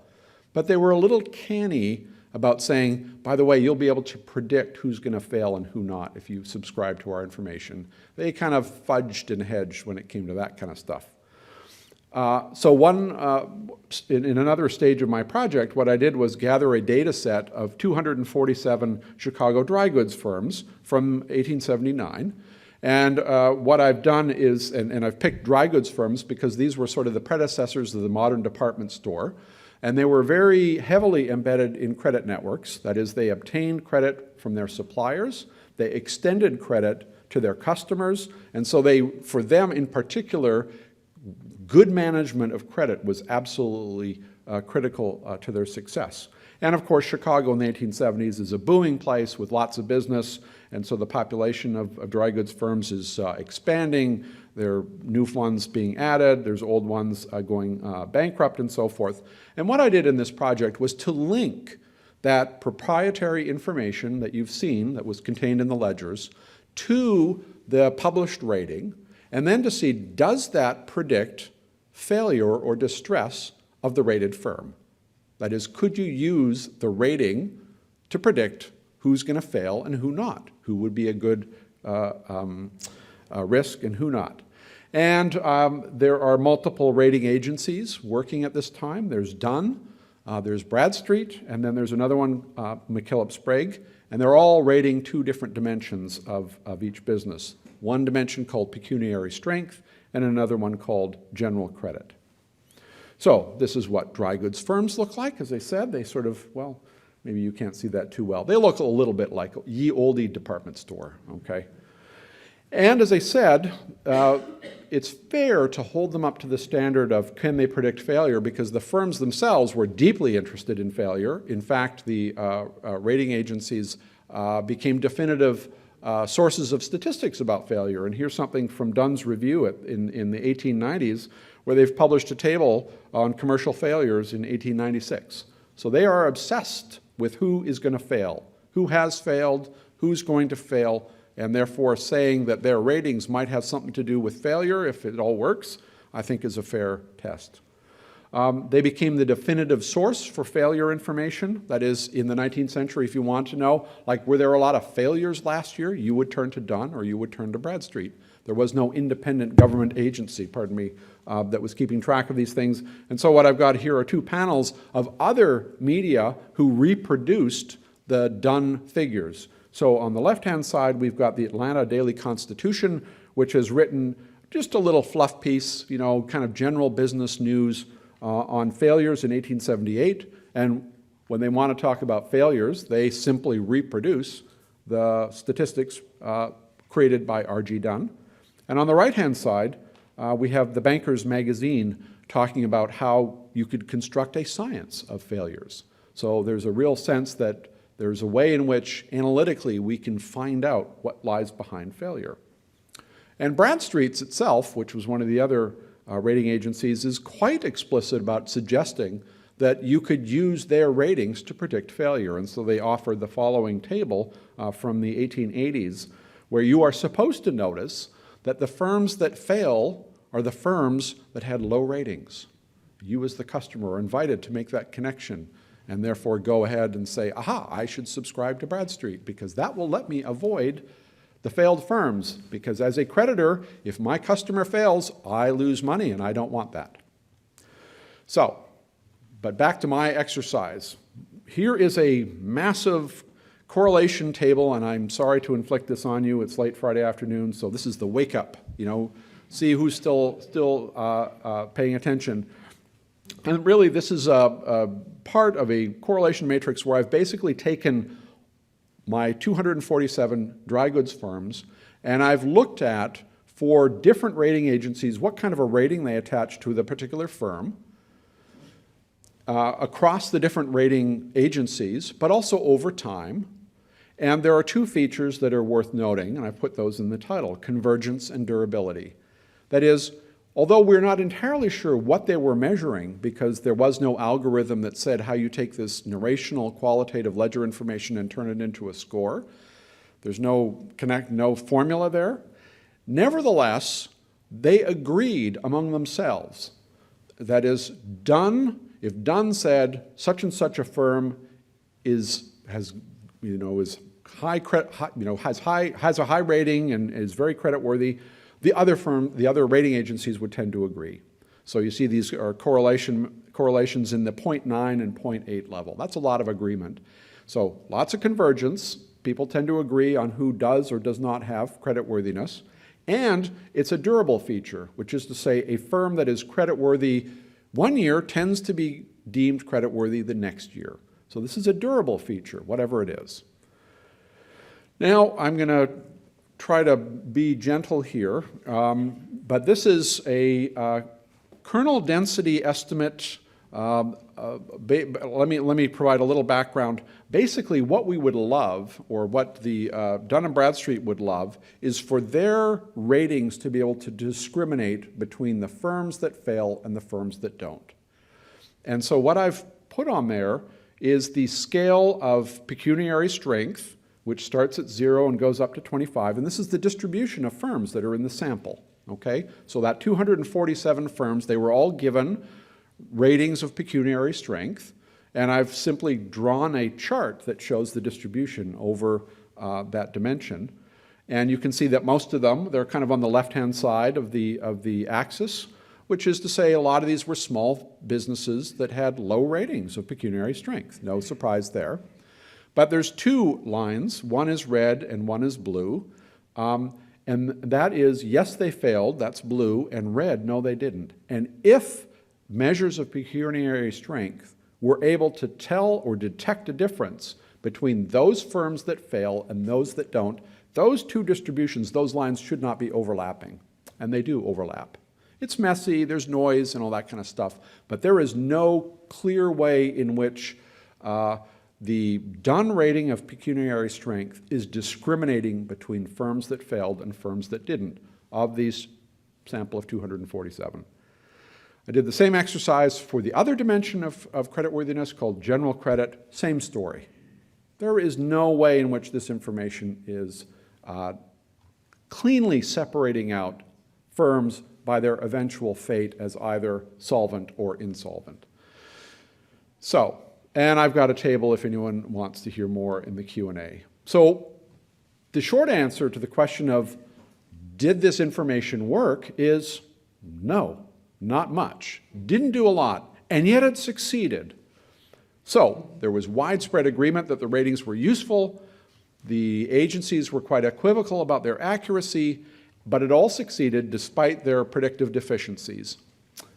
but they were a little canny about saying, by the way, you'll be able to predict who's going to fail and who not if you subscribe to our information. They kind of fudged and hedged when it came to that kind of stuff. In another stage of my project, what I did was gather a data set of 247 Chicago dry goods firms from 1879. And what I've done is, and I've picked dry goods firms because these were sort of the predecessors of the modern department store. And they were very heavily embedded in credit networks. That is, they obtained credit from their suppliers. They extended credit to their customers. And so for them in particular, good management of credit was absolutely critical to their success. And of course, Chicago in the 1870s is a booming place with lots of business, and so the population of dry goods firms is expanding. There are new ones being added, there's old ones going bankrupt and so forth. And what I did in this project was to link that proprietary information that you've seen that was contained in the ledgers to the published rating, and then to see, does that predict failure or distress of the rated firm? That is, could you use the rating to predict who's going to fail and who not, who would be a good risk and who not? And there are multiple rating agencies working at this time. There's Dun, there's Bradstreet, and then there's another one, McKillop Sprague, and they're all rating two different dimensions of each business. One dimension called pecuniary strength, and another one called general credit. So this is what dry goods firms look like. As I said, they sort of, well, maybe you can't see that too well. They look a little bit like ye olde department store, okay? And as I said, it's fair to hold them up to the standard of can they predict failure, because the firms themselves were deeply interested in failure. In fact, the rating agencies became definitive sources of statistics about failure. And here's something from Dunn's Review in the 1890s, where they've published a table on commercial failures in 1896. So they are obsessed with who is going to fail, who has failed, who's going to fail, and therefore saying that their ratings might have something to do with failure if it all works, I think is a fair test. They became the definitive source for failure information. That is, in the 19th century, if you want to know, like, were there a lot of failures last year, you would turn to Dunn or you would turn to Bradstreet. There was no independent government agency, that was keeping track of these things. And so what I've got here are two panels of other media who reproduced the Dunn figures. So on the left-hand side, we've got the Atlanta Daily Constitution, which has written just a little fluff piece, kind of general business news on failures in 1878. And when they want to talk about failures, they simply reproduce the statistics created by R.G. Dunn. And on the right-hand side, we have the Banker's Magazine talking about how you could construct a science of failures. So there's a real sense that there's a way in which analytically we can find out what lies behind failure. And Bradstreet's itself, which was one of the other rating agencies, is quite explicit about suggesting that you could use their ratings to predict failure. And so they offered the following table from the 1880s, where you are supposed to notice that the firms that fail are the firms that had low ratings. You as the customer are invited to make that connection and therefore go ahead and say, aha, I should subscribe to Bradstreet because that will let me avoid the failed firms, because as a creditor, if my customer fails, I lose money and I don't want that. So, but back to my exercise. Here is a massive correlation table, and I'm sorry to inflict this on you. It's late Friday afternoon, so this is the wake up, see who's still paying attention. And really, this is a part of a correlation matrix where I've basically taken my 247 dry goods firms, and I've looked at, for different rating agencies, what kind of a rating they attach to the particular firm across the different rating agencies, but also over time. And there are two features that are worth noting, and I put those in the title: convergence and durability. That is, although we're not entirely sure what they were measuring, because there was no algorithm that said how you take this narrational qualitative ledger information and turn it into a score, there's no formula there. Nevertheless, they agreed among themselves. That is, if Dunn said such and such a firm has a high rating and is very creditworthy, the other rating agencies would tend to agree. So you see these are correlations in the 0.9 and 0.8 level. That's a lot of agreement. So lots of convergence. People tend to agree on who does or does not have creditworthiness. And it's a durable feature, which is to say a firm that is creditworthy one year tends to be deemed creditworthy the next year. So this is a durable feature, whatever it is. Now I'm going to try to be gentle here, but this is a kernel density estimate. Let me provide a little background. Basically, what we would love, or what the Dun & Bradstreet would love, is for their ratings to be able to discriminate between the firms that fail and the firms that don't. And so what I've put on there is the scale of pecuniary strength, which starts at 0 and goes up to 25, and this is the distribution of firms that are in the sample, okay? So that 247 firms, they were all given ratings of pecuniary strength, and I've simply drawn a chart that shows the distribution over that dimension. And you can see that most of them, they're kind of on the left-hand side of the axis, which is to say a lot of these were small businesses that had low ratings of pecuniary strength. No surprise there. But there's two lines, one is red and one is blue, and that is, yes, they failed, that's blue, and red, no, they didn't. And if measures of pecuniary strength were able to tell or detect a difference between those firms that fail and those that don't, those two distributions, those lines should not be overlapping, and they do overlap. It's messy, there's noise and all that kind of stuff, but there is no clear way in which the Dunn rating of pecuniary strength is discriminating between firms that failed and firms that didn't, of these sample of 247. I did the same exercise for the other dimension of creditworthiness called general credit, same story. There is no way in which this information is cleanly separating out firms by their eventual fate as either solvent or insolvent. So, and I've got a table if anyone wants to hear more in the Q&A. So the short answer to the question of did this information work is no, not much. Didn't do a lot, and yet it succeeded. So there was widespread agreement that the ratings were useful. The agencies were quite equivocal about their accuracy, but it all succeeded despite their predictive deficiencies.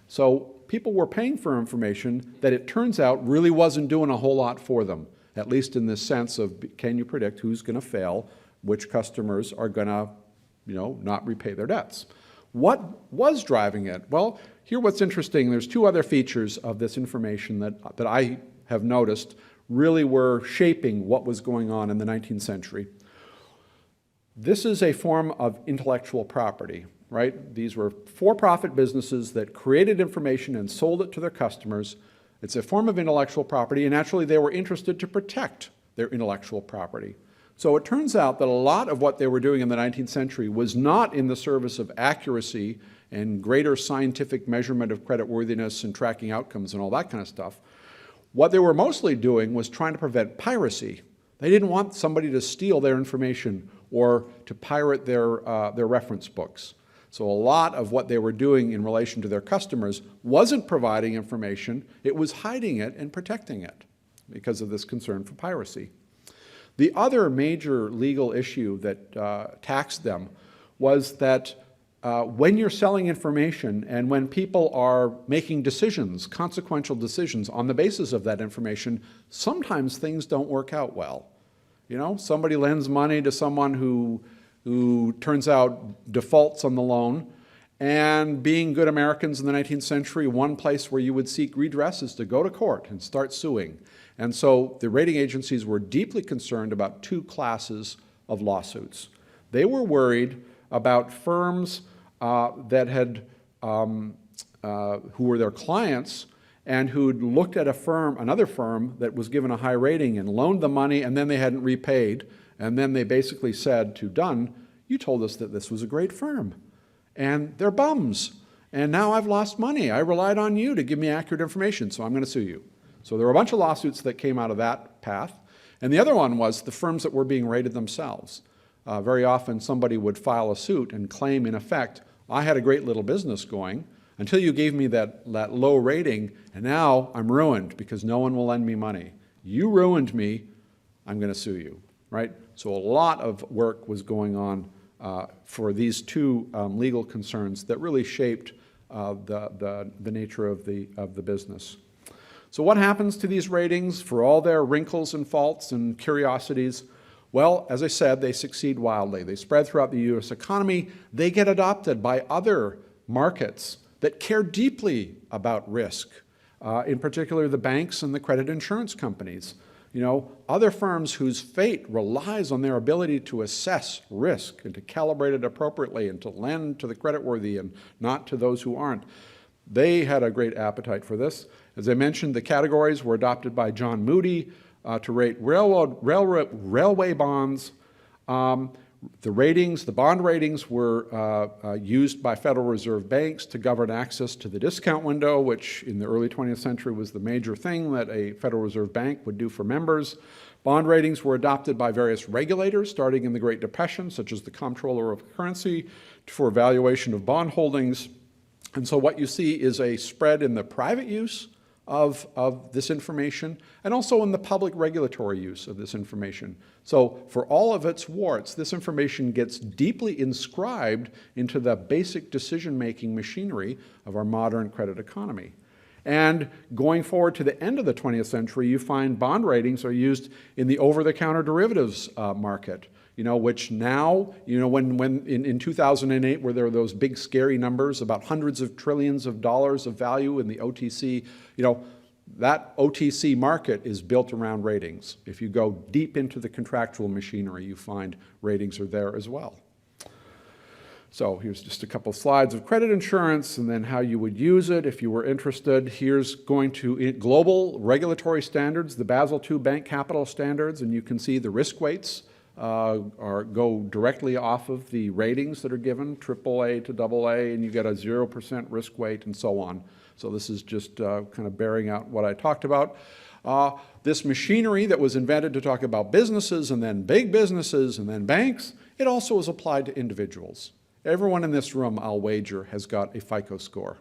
So people were paying for information that it turns out really wasn't doing a whole lot for them, at least in this sense of can you predict who's going to fail, which customers are going to, not repay their debts. What was driving it? Well, here what's interesting, there's two other features of this information that I have noticed really were shaping what was going on in the 19th century. This is a form of intellectual property, right? These were for-profit businesses that created information and sold it to their customers. It's a form of intellectual property, and naturally they were interested to protect their intellectual property. So it turns out that a lot of what they were doing in the 19th century was not in the service of accuracy and greater scientific measurement of creditworthiness and tracking outcomes and all that kind of stuff. What they were mostly doing was trying to prevent piracy. They didn't want somebody to steal their information or to pirate their reference books. So a lot of what they were doing in relation to their customers wasn't providing information, it was hiding it and protecting it because of this concern for piracy. The other major legal issue that taxed them was that when you're selling information and when people are making decisions, consequential decisions on the basis of that information, sometimes things don't work out well. Somebody lends money to someone who turns out defaults on the loan, and being good Americans in the 19th century, one place where you would seek redress is to go to court and start suing. And so the rating agencies were deeply concerned about two classes of lawsuits. They were worried about firms that had, who were their clients and who'd looked at another firm that was given a high rating and loaned the money and then they hadn't repaid. And then they basically said to Dunn, you told us that this was a great firm and they're bums. And now I've lost money. I relied on you to give me accurate information, so I'm going to sue you. So there were a bunch of lawsuits that came out of that path. And the other one was the firms that were being rated themselves. Very often somebody would file a suit and claim, in effect, I had a great little business going until you gave me that low rating, and now I'm ruined because no one will lend me money. You ruined me, I'm going to sue you, right? So a lot of work was going on for these two legal concerns that really shaped the nature of the business. So what happens to these ratings for all their wrinkles and faults and curiosities? Well, as I said, they succeed wildly. They spread throughout the U.S. economy. They get adopted by other markets that care deeply about risk, in particular the banks and the credit insurance companies. Other firms whose fate relies on their ability to assess risk and to calibrate it appropriately and to lend to the creditworthy and not to those who aren't. They had a great appetite for this. As I mentioned, the categories were adopted by John Moody to rate railway bonds. The bond ratings were used by Federal Reserve banks to govern access to the discount window, which in the early 20th century was the major thing that a Federal Reserve bank would do for members. Bond ratings were adopted by various regulators starting in the Great Depression, such as the Comptroller of Currency, for valuation of bond holdings. And so what you see is a spread in the private use of this information and also in the public regulatory use of this information. So for all of its warts, this information gets deeply inscribed into the basic decision-making machinery of our modern credit economy. And going forward to the end of the 20th century, you find bond ratings are used in the over-the-counter derivatives market, which now, when in 2008, where there were those big scary numbers about hundreds of trillions of dollars of value in the OTC, that OTC market is built around ratings. If you go deep into the contractual machinery, you find ratings are there as well. So here's just a couple slides of credit insurance and then how you would use it if you were interested. Here's going to global regulatory standards, the Basel II bank capital standards, and you can see the risk weights go directly off of the ratings that are given, AAA to AA, and you get a 0% risk weight and so on. So this is just kind of bearing out what I talked about. This machinery that was invented to talk about businesses and then big businesses and then banks, it also is applied to individuals. Everyone in this room, I'll wager, has got a FICO score.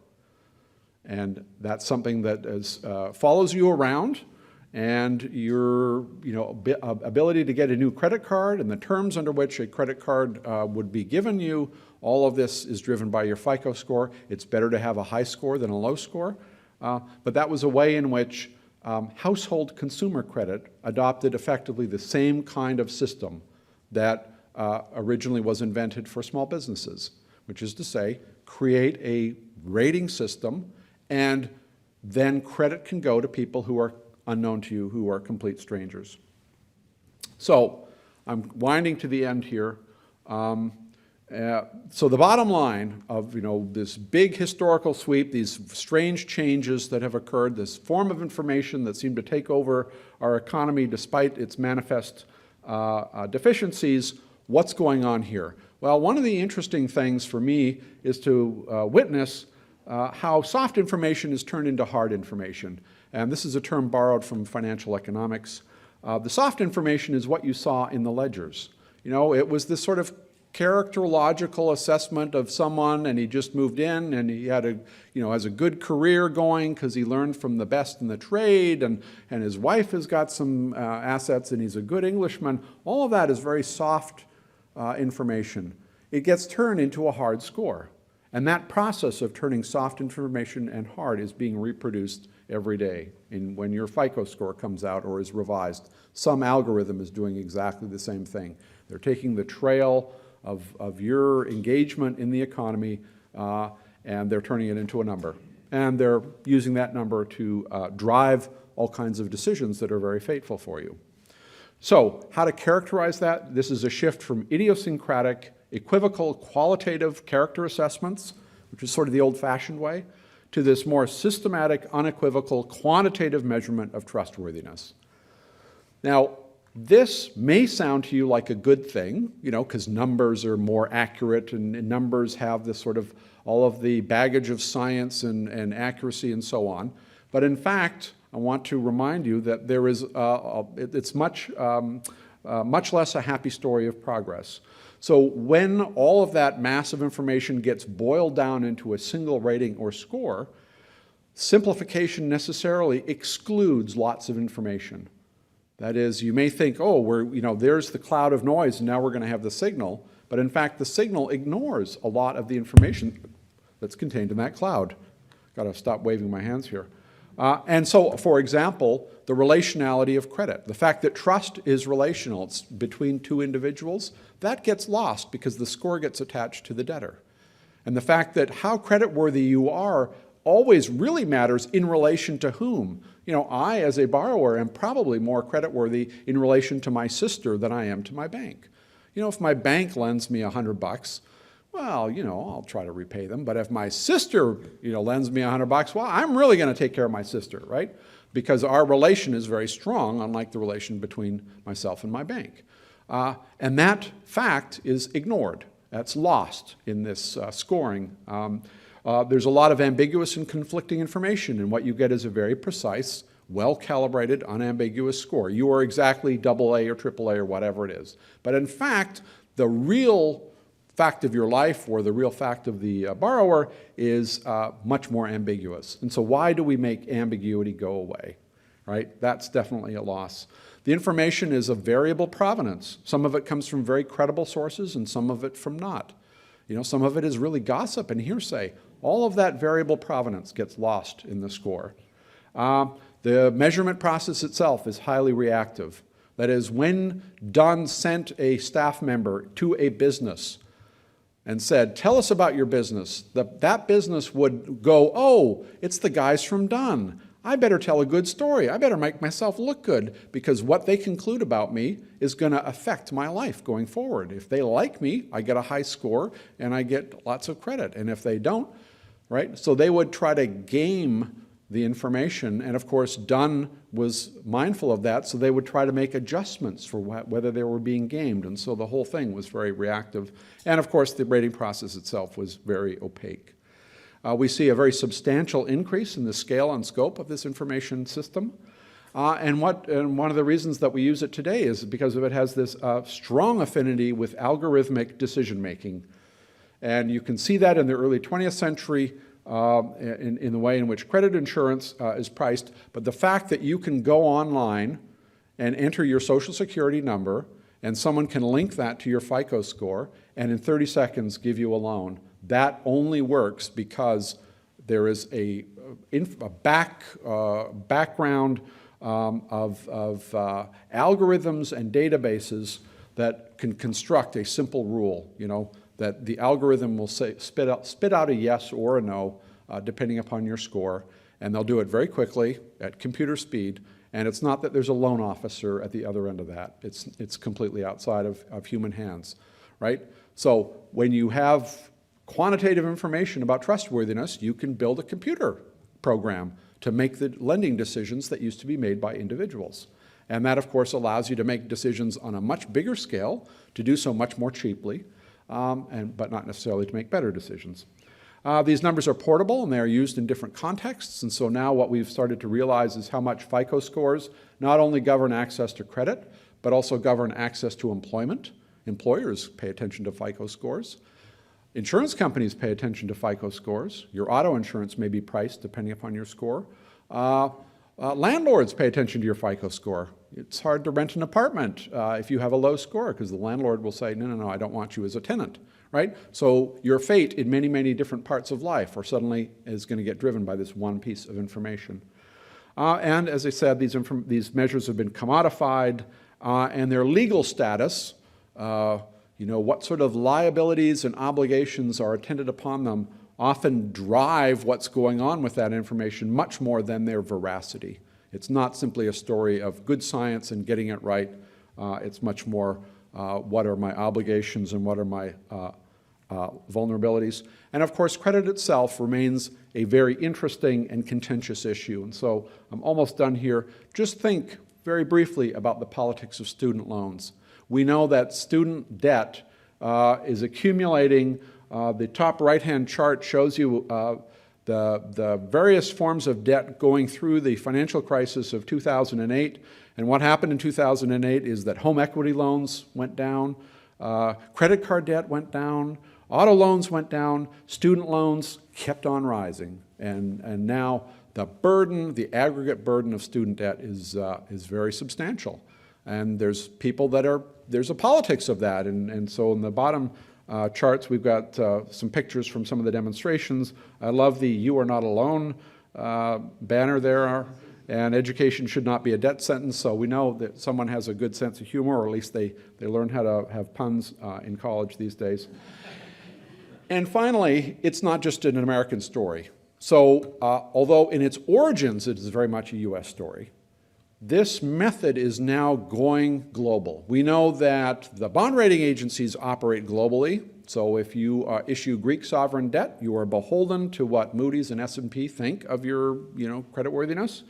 And that's something that follows you around, and your ability to get a new credit card and the terms under which a credit card would be given you, all of this is driven by your FICO score. It's better to have a high score than a low score. But that was a way in which household consumer credit adopted effectively the same kind of system that originally was invented for small businesses, which is to say, create a rating system, and then credit can go to people who are unknown to you, who are complete strangers. So I'm winding to the end here. So the bottom line of this big historical sweep, these strange changes that have occurred, this form of information that seemed to take over our economy despite its manifest deficiencies, what's going on here? Well, one of the interesting things for me is to witness how soft information is turned into hard information. And this is a term borrowed from financial economics. The soft information is what you saw in the ledgers. It was this sort of characterological assessment of someone, and he just moved in, and he had has a good career going because he learned from the best in the trade, and his wife has got some assets, and he's a good Englishman. All of that is very soft information. It gets turned into a hard score. And that process of turning soft information and hard is being reproduced every day. When your FICO score comes out or is revised, some algorithm is doing exactly the same thing. They're taking the trail of your engagement in the economy and they're turning it into a number. And they're using that number to drive all kinds of decisions that are very fateful for you. So how to characterize that? This is a shift from idiosyncratic, equivocal, qualitative character assessments, which is sort of the old-fashioned way, to this more systematic, unequivocal, quantitative measurement of trustworthiness. Now, this may sound to you like a good thing, because numbers are more accurate and numbers have this sort of all of the baggage of science and accuracy and so on. But in fact, I want to remind you that there is it's much less a happy story of progress. So when all of that massive information gets boiled down into a single rating or score, simplification necessarily excludes lots of information. That is, you may think, oh, there's the cloud of noise and now we're going to have the signal. But in fact, the signal ignores a lot of the information that's contained in that cloud. Got to stop waving my hands here. And so, for example, the relationality of credit. The fact that trust is relational, it's between two individuals, that gets lost because the score gets attached to the debtor. And the fact that how creditworthy you are always really matters in relation to whom. I, as a borrower, am probably more creditworthy in relation to my sister than I am to my bank. If my bank lends me $100, well, I'll try to repay them. But if my sister, lends me $100, well, I'm really going to take care of my sister, right? Because our relation is very strong, unlike the relation between myself and my bank. And that fact is ignored. That's lost in this scoring. There's a lot of ambiguous and conflicting information, and what you get is a very precise, well-calibrated, unambiguous score. You are exactly AA or AAA or whatever it is. But in fact, the real fact of your life or the real fact of the borrower is much more ambiguous. And so why do we make ambiguity go away? Right? That's definitely a loss. The information is of variable provenance. Some of it comes from very credible sources and some of it from not. Some of it is really gossip and hearsay. all of that variable provenance gets lost in the score. The measurement process itself is highly reactive. That is, when Dunn sent a staff member to a business and said, tell us about your business, that business would go, oh, it's the guys from Dunn. I better tell a good story. I better make myself look good, because what they conclude about me is going to affect my life going forward. If they like me, I get a high score and I get lots of credit. And if they don't, right? So they would try to game the information, and of course Dunn was mindful of that, so they would try to make adjustments for whether they were being gamed, and so the whole thing was very reactive. And of course the rating process itself was very opaque. We see a very substantial increase in the scale and scope of this information system, and one of the reasons that we use it today is because it has this strong affinity with algorithmic decision making. And you can see that in the early 20th century in the way in which credit insurance is priced, but the fact that you can go online and enter your Social Security number and someone can link that to your FICO score and in 30 seconds give you a loan, that only works because there is a background of algorithms and databases that can construct a simple rule, that the algorithm will say, spit out a yes or a no, depending upon your score, and they'll do it very quickly at computer speed, and it's not that there's a loan officer at the other end of that. It's completely outside of human hands, right? So when you have quantitative information about trustworthiness, you can build a computer program to make the lending decisions that used to be made by individuals. And that, of course, allows you to make decisions on a much bigger scale, to do so much more cheaply, but not necessarily to make better decisions. These numbers are portable and they are used in different contexts, and so now what we've started to realize is how much FICO scores not only govern access to credit, but also govern access to employment. Employers pay attention to FICO scores. Insurance companies pay attention to FICO scores. Your auto insurance may be priced depending upon your score. Landlords pay attention to your FICO score. It's hard to rent an apartment if you have a low score, because the landlord will say, no, I don't want you as a tenant, right? So your fate in many, many different parts of life are suddenly is going to get driven by this one piece of information. And as I said, these measures have been commodified, and their legal status, what sort of liabilities and obligations are attended upon them, often drive what's going on with that information much more than their veracity. It's not simply a story of good science and getting it right. It's much more what are my obligations and what are my vulnerabilities. And of course, credit itself remains a very interesting and contentious issue. And so I'm almost done here. Just think very briefly about the politics of student loans. We know that student debt is accumulating. The top right-hand chart shows you the various forms of debt going through the financial crisis of 2008. And what happened in 2008 is that home equity loans went down, credit card debt went down, auto loans went down, student loans kept on rising. And now the burden, the aggregate burden of student debt is very substantial. And there's people there's a politics of that. And so in the bottom charts, we've got some pictures from some of the demonstrations. I love the "You Are Not Alone" banner there, and education should not be a debt sentence, so we know that someone has a good sense of humor, or at least they learn how to have puns in college these days. And finally, it's not just an American story. So although in its origins it is very much a US story, this method is now going global. We know that the bond rating agencies operate globally. So if you issue Greek sovereign debt, you are beholden to what Moody's and S&P think of your creditworthiness.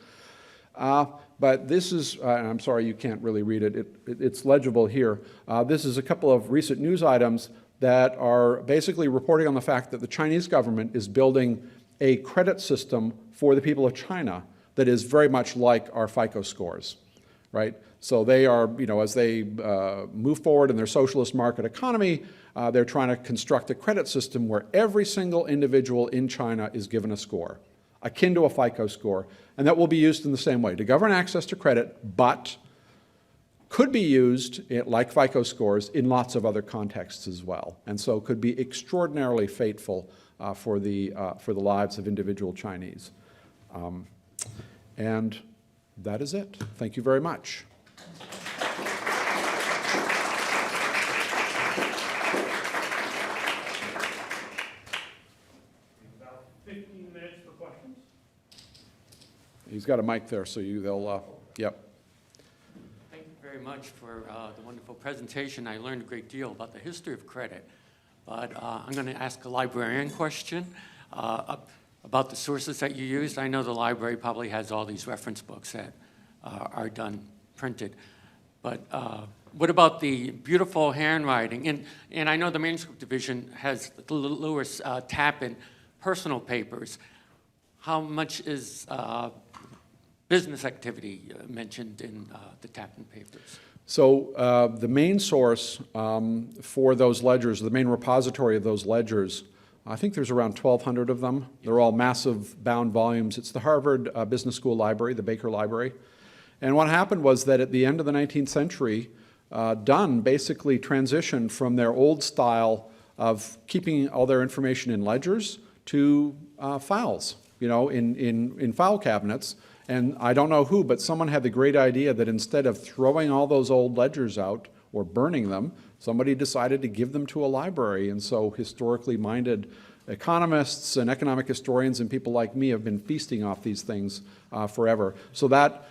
But this is, I'm sorry you can't really read it. It's legible here. This is a couple of recent news items that are basically reporting on the fact that the Chinese government is building a credit system for the people of China that is very much like our FICO scores, right? So they are, as they move forward in their socialist market economy, they're trying to construct a credit system where every single individual in China is given a score, akin to a FICO score, and that will be used in the same way to govern access to credit, but could be used, like FICO scores, in lots of other contexts as well, and so could be extraordinarily fateful for the lives of individual Chinese. And that is it. Thank you very much. About 15 minutes for questions. He's got a mic there, so they'll, yep. Thank you very much for the wonderful presentation. I learned a great deal about the history of credit. But I'm going to ask a librarian question about the sources that you used. I know the library probably has all these reference books that are done printed. But what about the beautiful handwriting? And I know the manuscript division has the Lewis Tappan personal papers. How much is business activity mentioned in the Tappan papers? So the main source for those ledgers, the main repository of those ledgers, I think there's around 1,200 of them. They're all massive bound volumes. It's the Harvard Business School Library, the Baker Library. And what happened was that at the end of the 19th century, Dunn basically transitioned from their old style of keeping all their information in ledgers to files, in file cabinets. And I don't know who, but someone had the great idea that instead of throwing all those old ledgers out or burning them, somebody decided to give them to a library. And so historically minded economists and economic historians and people like me have been feasting off these things forever. So that,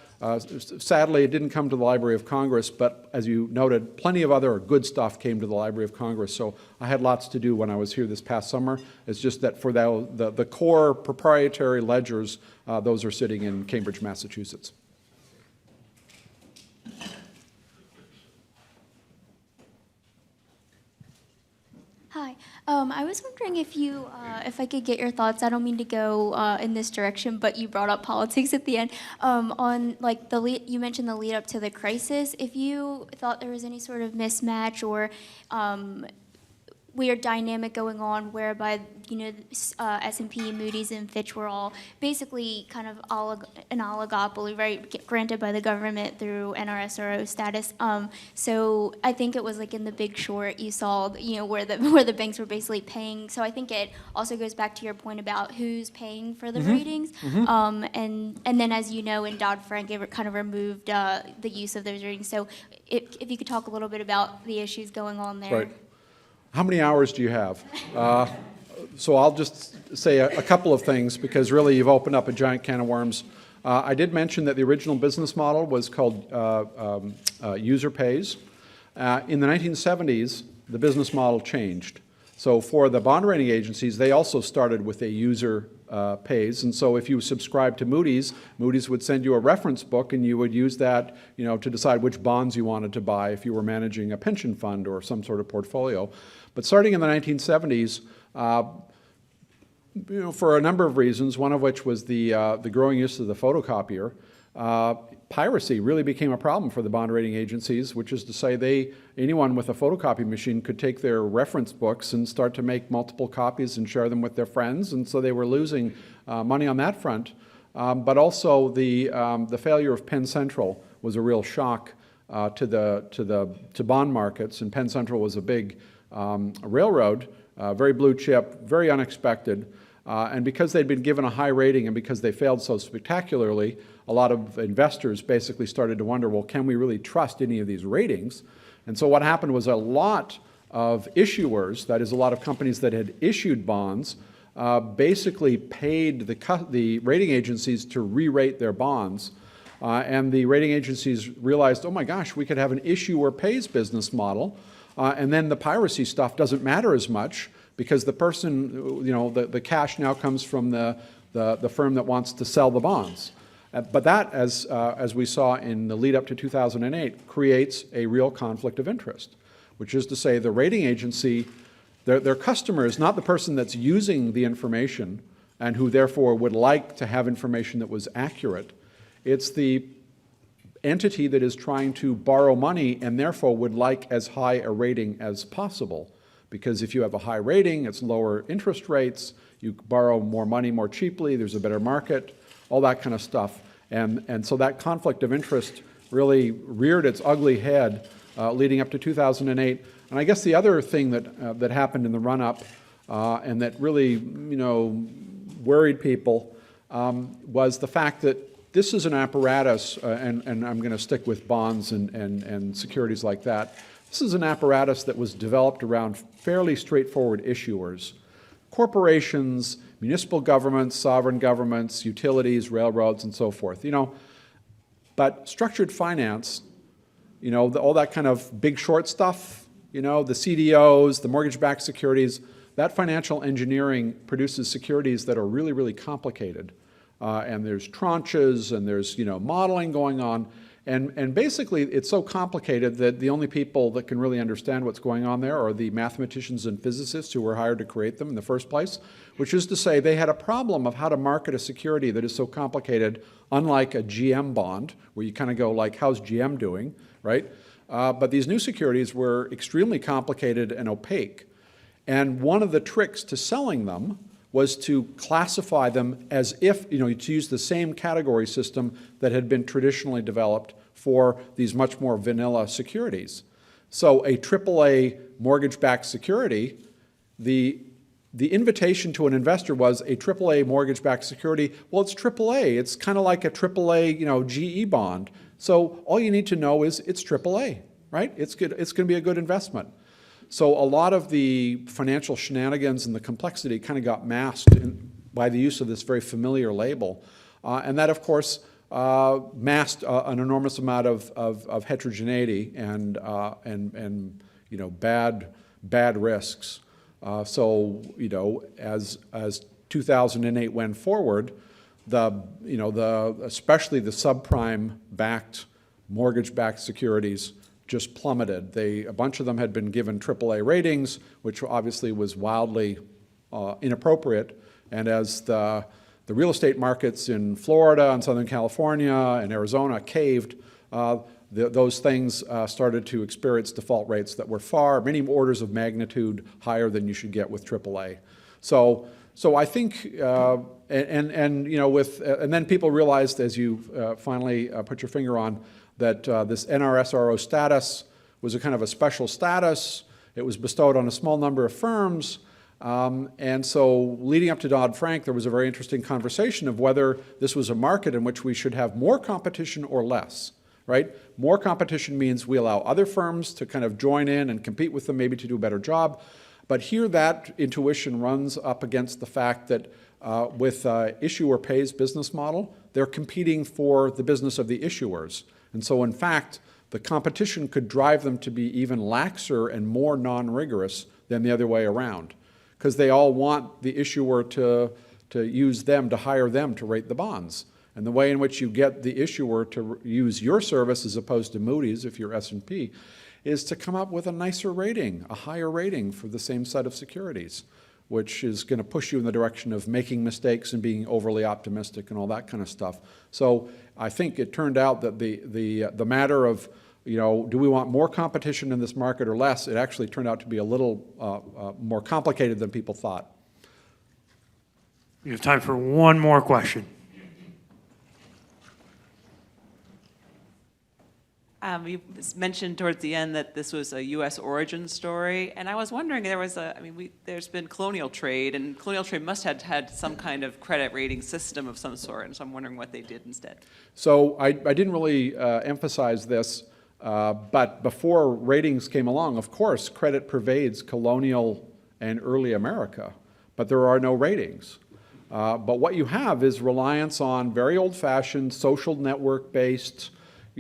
sadly, it didn't come to the Library of Congress, but as you noted, plenty of other good stuff came to the Library of Congress. So I had lots to do when I was here this past summer. It's just that for the core proprietary ledgers, those are sitting in Cambridge, Massachusetts. Hi. I was wondering if I could get your thoughts. I don't mean to go in this direction, but you brought up politics at the end. On like you mentioned the lead up to the crisis. If you thought there was any sort of mismatch or weird dynamic going on whereby S&P, Moody's, and Fitch were all basically kind of an oligopoly, right, granted by the government through NRSRO status. So I think it was like in The Big Short, you saw where the banks were basically paying. So I think it also goes back to your point about who's paying for the ratings. And then as you know, in Dodd-Frank, it kind of removed the use of those ratings. So if you could talk a little bit about the issues going on there. Right. How many hours do you have? So I'll just say a couple of things because really you've opened up a giant can of worms. I did mention that the original business model was called user pays. In the 1970s, the business model changed. So for the bond rating agencies, they also started with a user pays. And so if you subscribe to Moody's, Moody's would send you a reference book and you would use that to decide which bonds you wanted to buy if you were managing a pension fund or some sort of portfolio. But starting in the 1970s, for a number of reasons, one of which was the growing use of the photocopier, piracy really became a problem for the bond rating agencies, which is to say anyone with a photocopy machine could take their reference books and start to make multiple copies and share them with their friends, and so they were losing money on that front. But also the failure of Penn Central was a real shock to bond markets, and Penn Central was a big railroad, very blue chip, very unexpected. And because they'd been given a high rating and because they failed so spectacularly, a lot of investors basically started to wonder, well, can we really trust any of these ratings? And so what happened was a lot of issuers, that is a lot of companies that had issued bonds, basically paid the rating agencies to re-rate their bonds. And the rating agencies realized, oh my gosh, we could have an issuer pays business model, and then the piracy stuff doesn't matter as much because the person, the cash now comes from the firm that wants to sell the bonds. But that, as we saw in the lead up to 2008, creates a real conflict of interest, which is to say the rating agency, their customer is not the person that's using the information and who therefore would like to have information that was accurate. It's the entity that is trying to borrow money and therefore would like as high a rating as possible. Because if you have a high rating, it's lower interest rates, you borrow more money more cheaply, there's a better market, all that kind of stuff. And so that conflict of interest really reared its ugly head leading up to 2008. And I guess the other thing that happened in the run-up and that really, worried people was the fact that this is an apparatus, and I'm going to stick with bonds and securities like that. This is an apparatus that was developed around fairly straightforward issuers. Corporations, municipal governments, sovereign governments, utilities, railroads, and so forth. But structured finance, all that kind of big short stuff, the CDOs, the mortgage-backed securities, that financial engineering produces securities that are really, really complicated. And there's tranches, and there's, modeling going on. And basically, it's so complicated that the only people that can really understand what's going on there are the mathematicians and physicists who were hired to create them in the first place, which is to say they had a problem of how to market a security that is so complicated, unlike a GM bond, where you kind of go like, how's GM doing, right? But these new securities were extremely complicated and opaque. And one of the tricks to selling them was to classify them as if, to use the same category system that had been traditionally developed for these much more vanilla securities. So a AAA mortgage-backed security, the invitation to an investor was a AAA mortgage-backed security. Well, it's AAA. It's kind of like a AAA, GE bond. So all you need to know is it's AAA, right? It's good. It's going to be a good investment. So a lot of the financial shenanigans and the complexity kind of got masked by the use of this very familiar label. And that, of course, masked an enormous amount of heterogeneity and bad risks. So as 2008 went forward, especially the subprime-backed mortgage-backed securities just plummeted. A bunch of them had been given AAA ratings, which obviously was wildly inappropriate. And as the real estate markets in Florida and Southern California and Arizona caved, those things started to experience default rates that were many orders of magnitude higher than you should get with AAA. So I think, and then people realized, as you finally put your finger on, that this NRSRO status was a kind of a special status. It was bestowed on a small number of firms. And so leading up to Dodd-Frank, there was a very interesting conversation of whether this was a market in which we should have more competition or less, right? More competition means we allow other firms to kind of join in and compete with them, maybe to do a better job. But here that intuition runs up against the fact that with issuer pays business model, they're competing for the business of the issuers. And so, in fact, the competition could drive them to be even laxer and more non-rigorous than the other way around, because they all want the issuer to use them, to hire them to rate the bonds. And the way in which you get the issuer to use your service as opposed to Moody's, if you're S&P, is to come up with a nicer rating, a higher rating for the same set of securities, which is going to push you in the direction of making mistakes and being overly optimistic and all that kind of stuff. So I think it turned out that the matter of, do we want more competition in this market or less, it actually turned out to be a little more complicated than people thought. We have time for one more question. You mentioned towards the end that this was a U.S. origin story, and I was wondering, there's been colonial trade, and colonial trade must have had some kind of credit rating system of some sort, and so I'm wondering what they did instead. So I didn't really emphasize this, but before ratings came along, of course, credit pervades colonial and early America, but there are no ratings. But what you have is reliance on very old-fashioned, social network-based,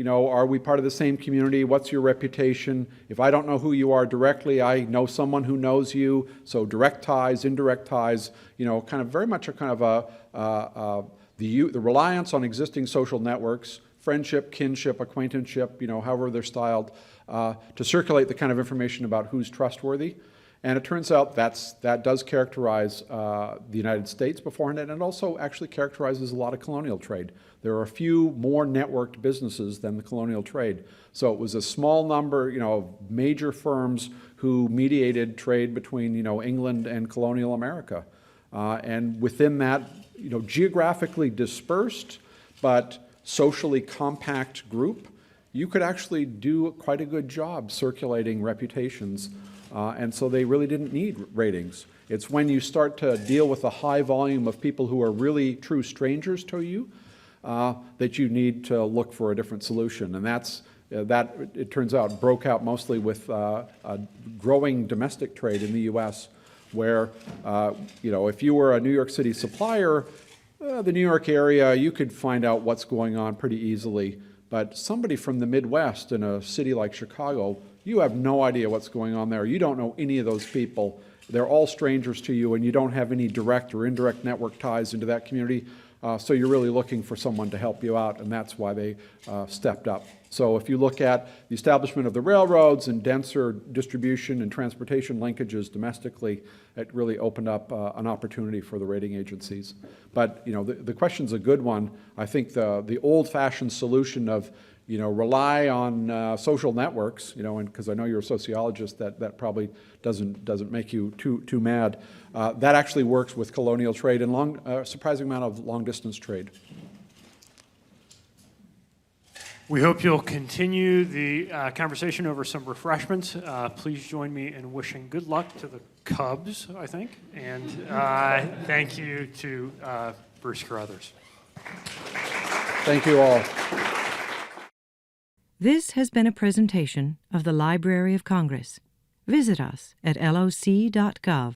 are we part of the same community? What's your reputation? If I don't know who you are directly, I know someone who knows you. So direct ties, indirect ties, kind of very much a kind of the reliance on existing social networks, friendship, kinship, acquaintanceship, however they're styled, to circulate the kind of information about who's trustworthy. And it turns out that does characterize the United States beforehand, and it also actually characterizes a lot of colonial trade. There are a few more networked businesses than the colonial trade. So it was a small number, of major firms who mediated trade between, England and colonial America. And within that, geographically dispersed but socially compact group, you could actually do quite a good job circulating reputations and so they really didn't need ratings. It's when you start to deal with a high volume of people who are really true strangers to you that you need to look for a different solution. And that, it turns out, broke out mostly with a growing domestic trade in the U.S., where, if you were a New York City supplier, the New York area, you could find out what's going on pretty easily. But somebody from the Midwest in a city like Chicago, you have no idea what's going on there. You don't know any of those people. They're all strangers to you, and you don't have any direct or indirect network ties into that community. So you're really looking for someone to help you out, and that's why they stepped up. So if you look at the establishment of the railroads and denser distribution and transportation linkages domestically, it really opened up an opportunity for the rating agencies. But the question's a good one. I think the old-fashioned solution of rely on social networks, and because I know you're a sociologist, that probably doesn't make you too mad. That actually works with colonial trade and a surprising amount of long-distance trade. We hope you'll continue the conversation over some refreshments. Please join me in wishing good luck to the Cubs, I think, and thank you to Bruce Carruthers. Thank you all. This has been a presentation of the Library of Congress. Visit us at loc.gov.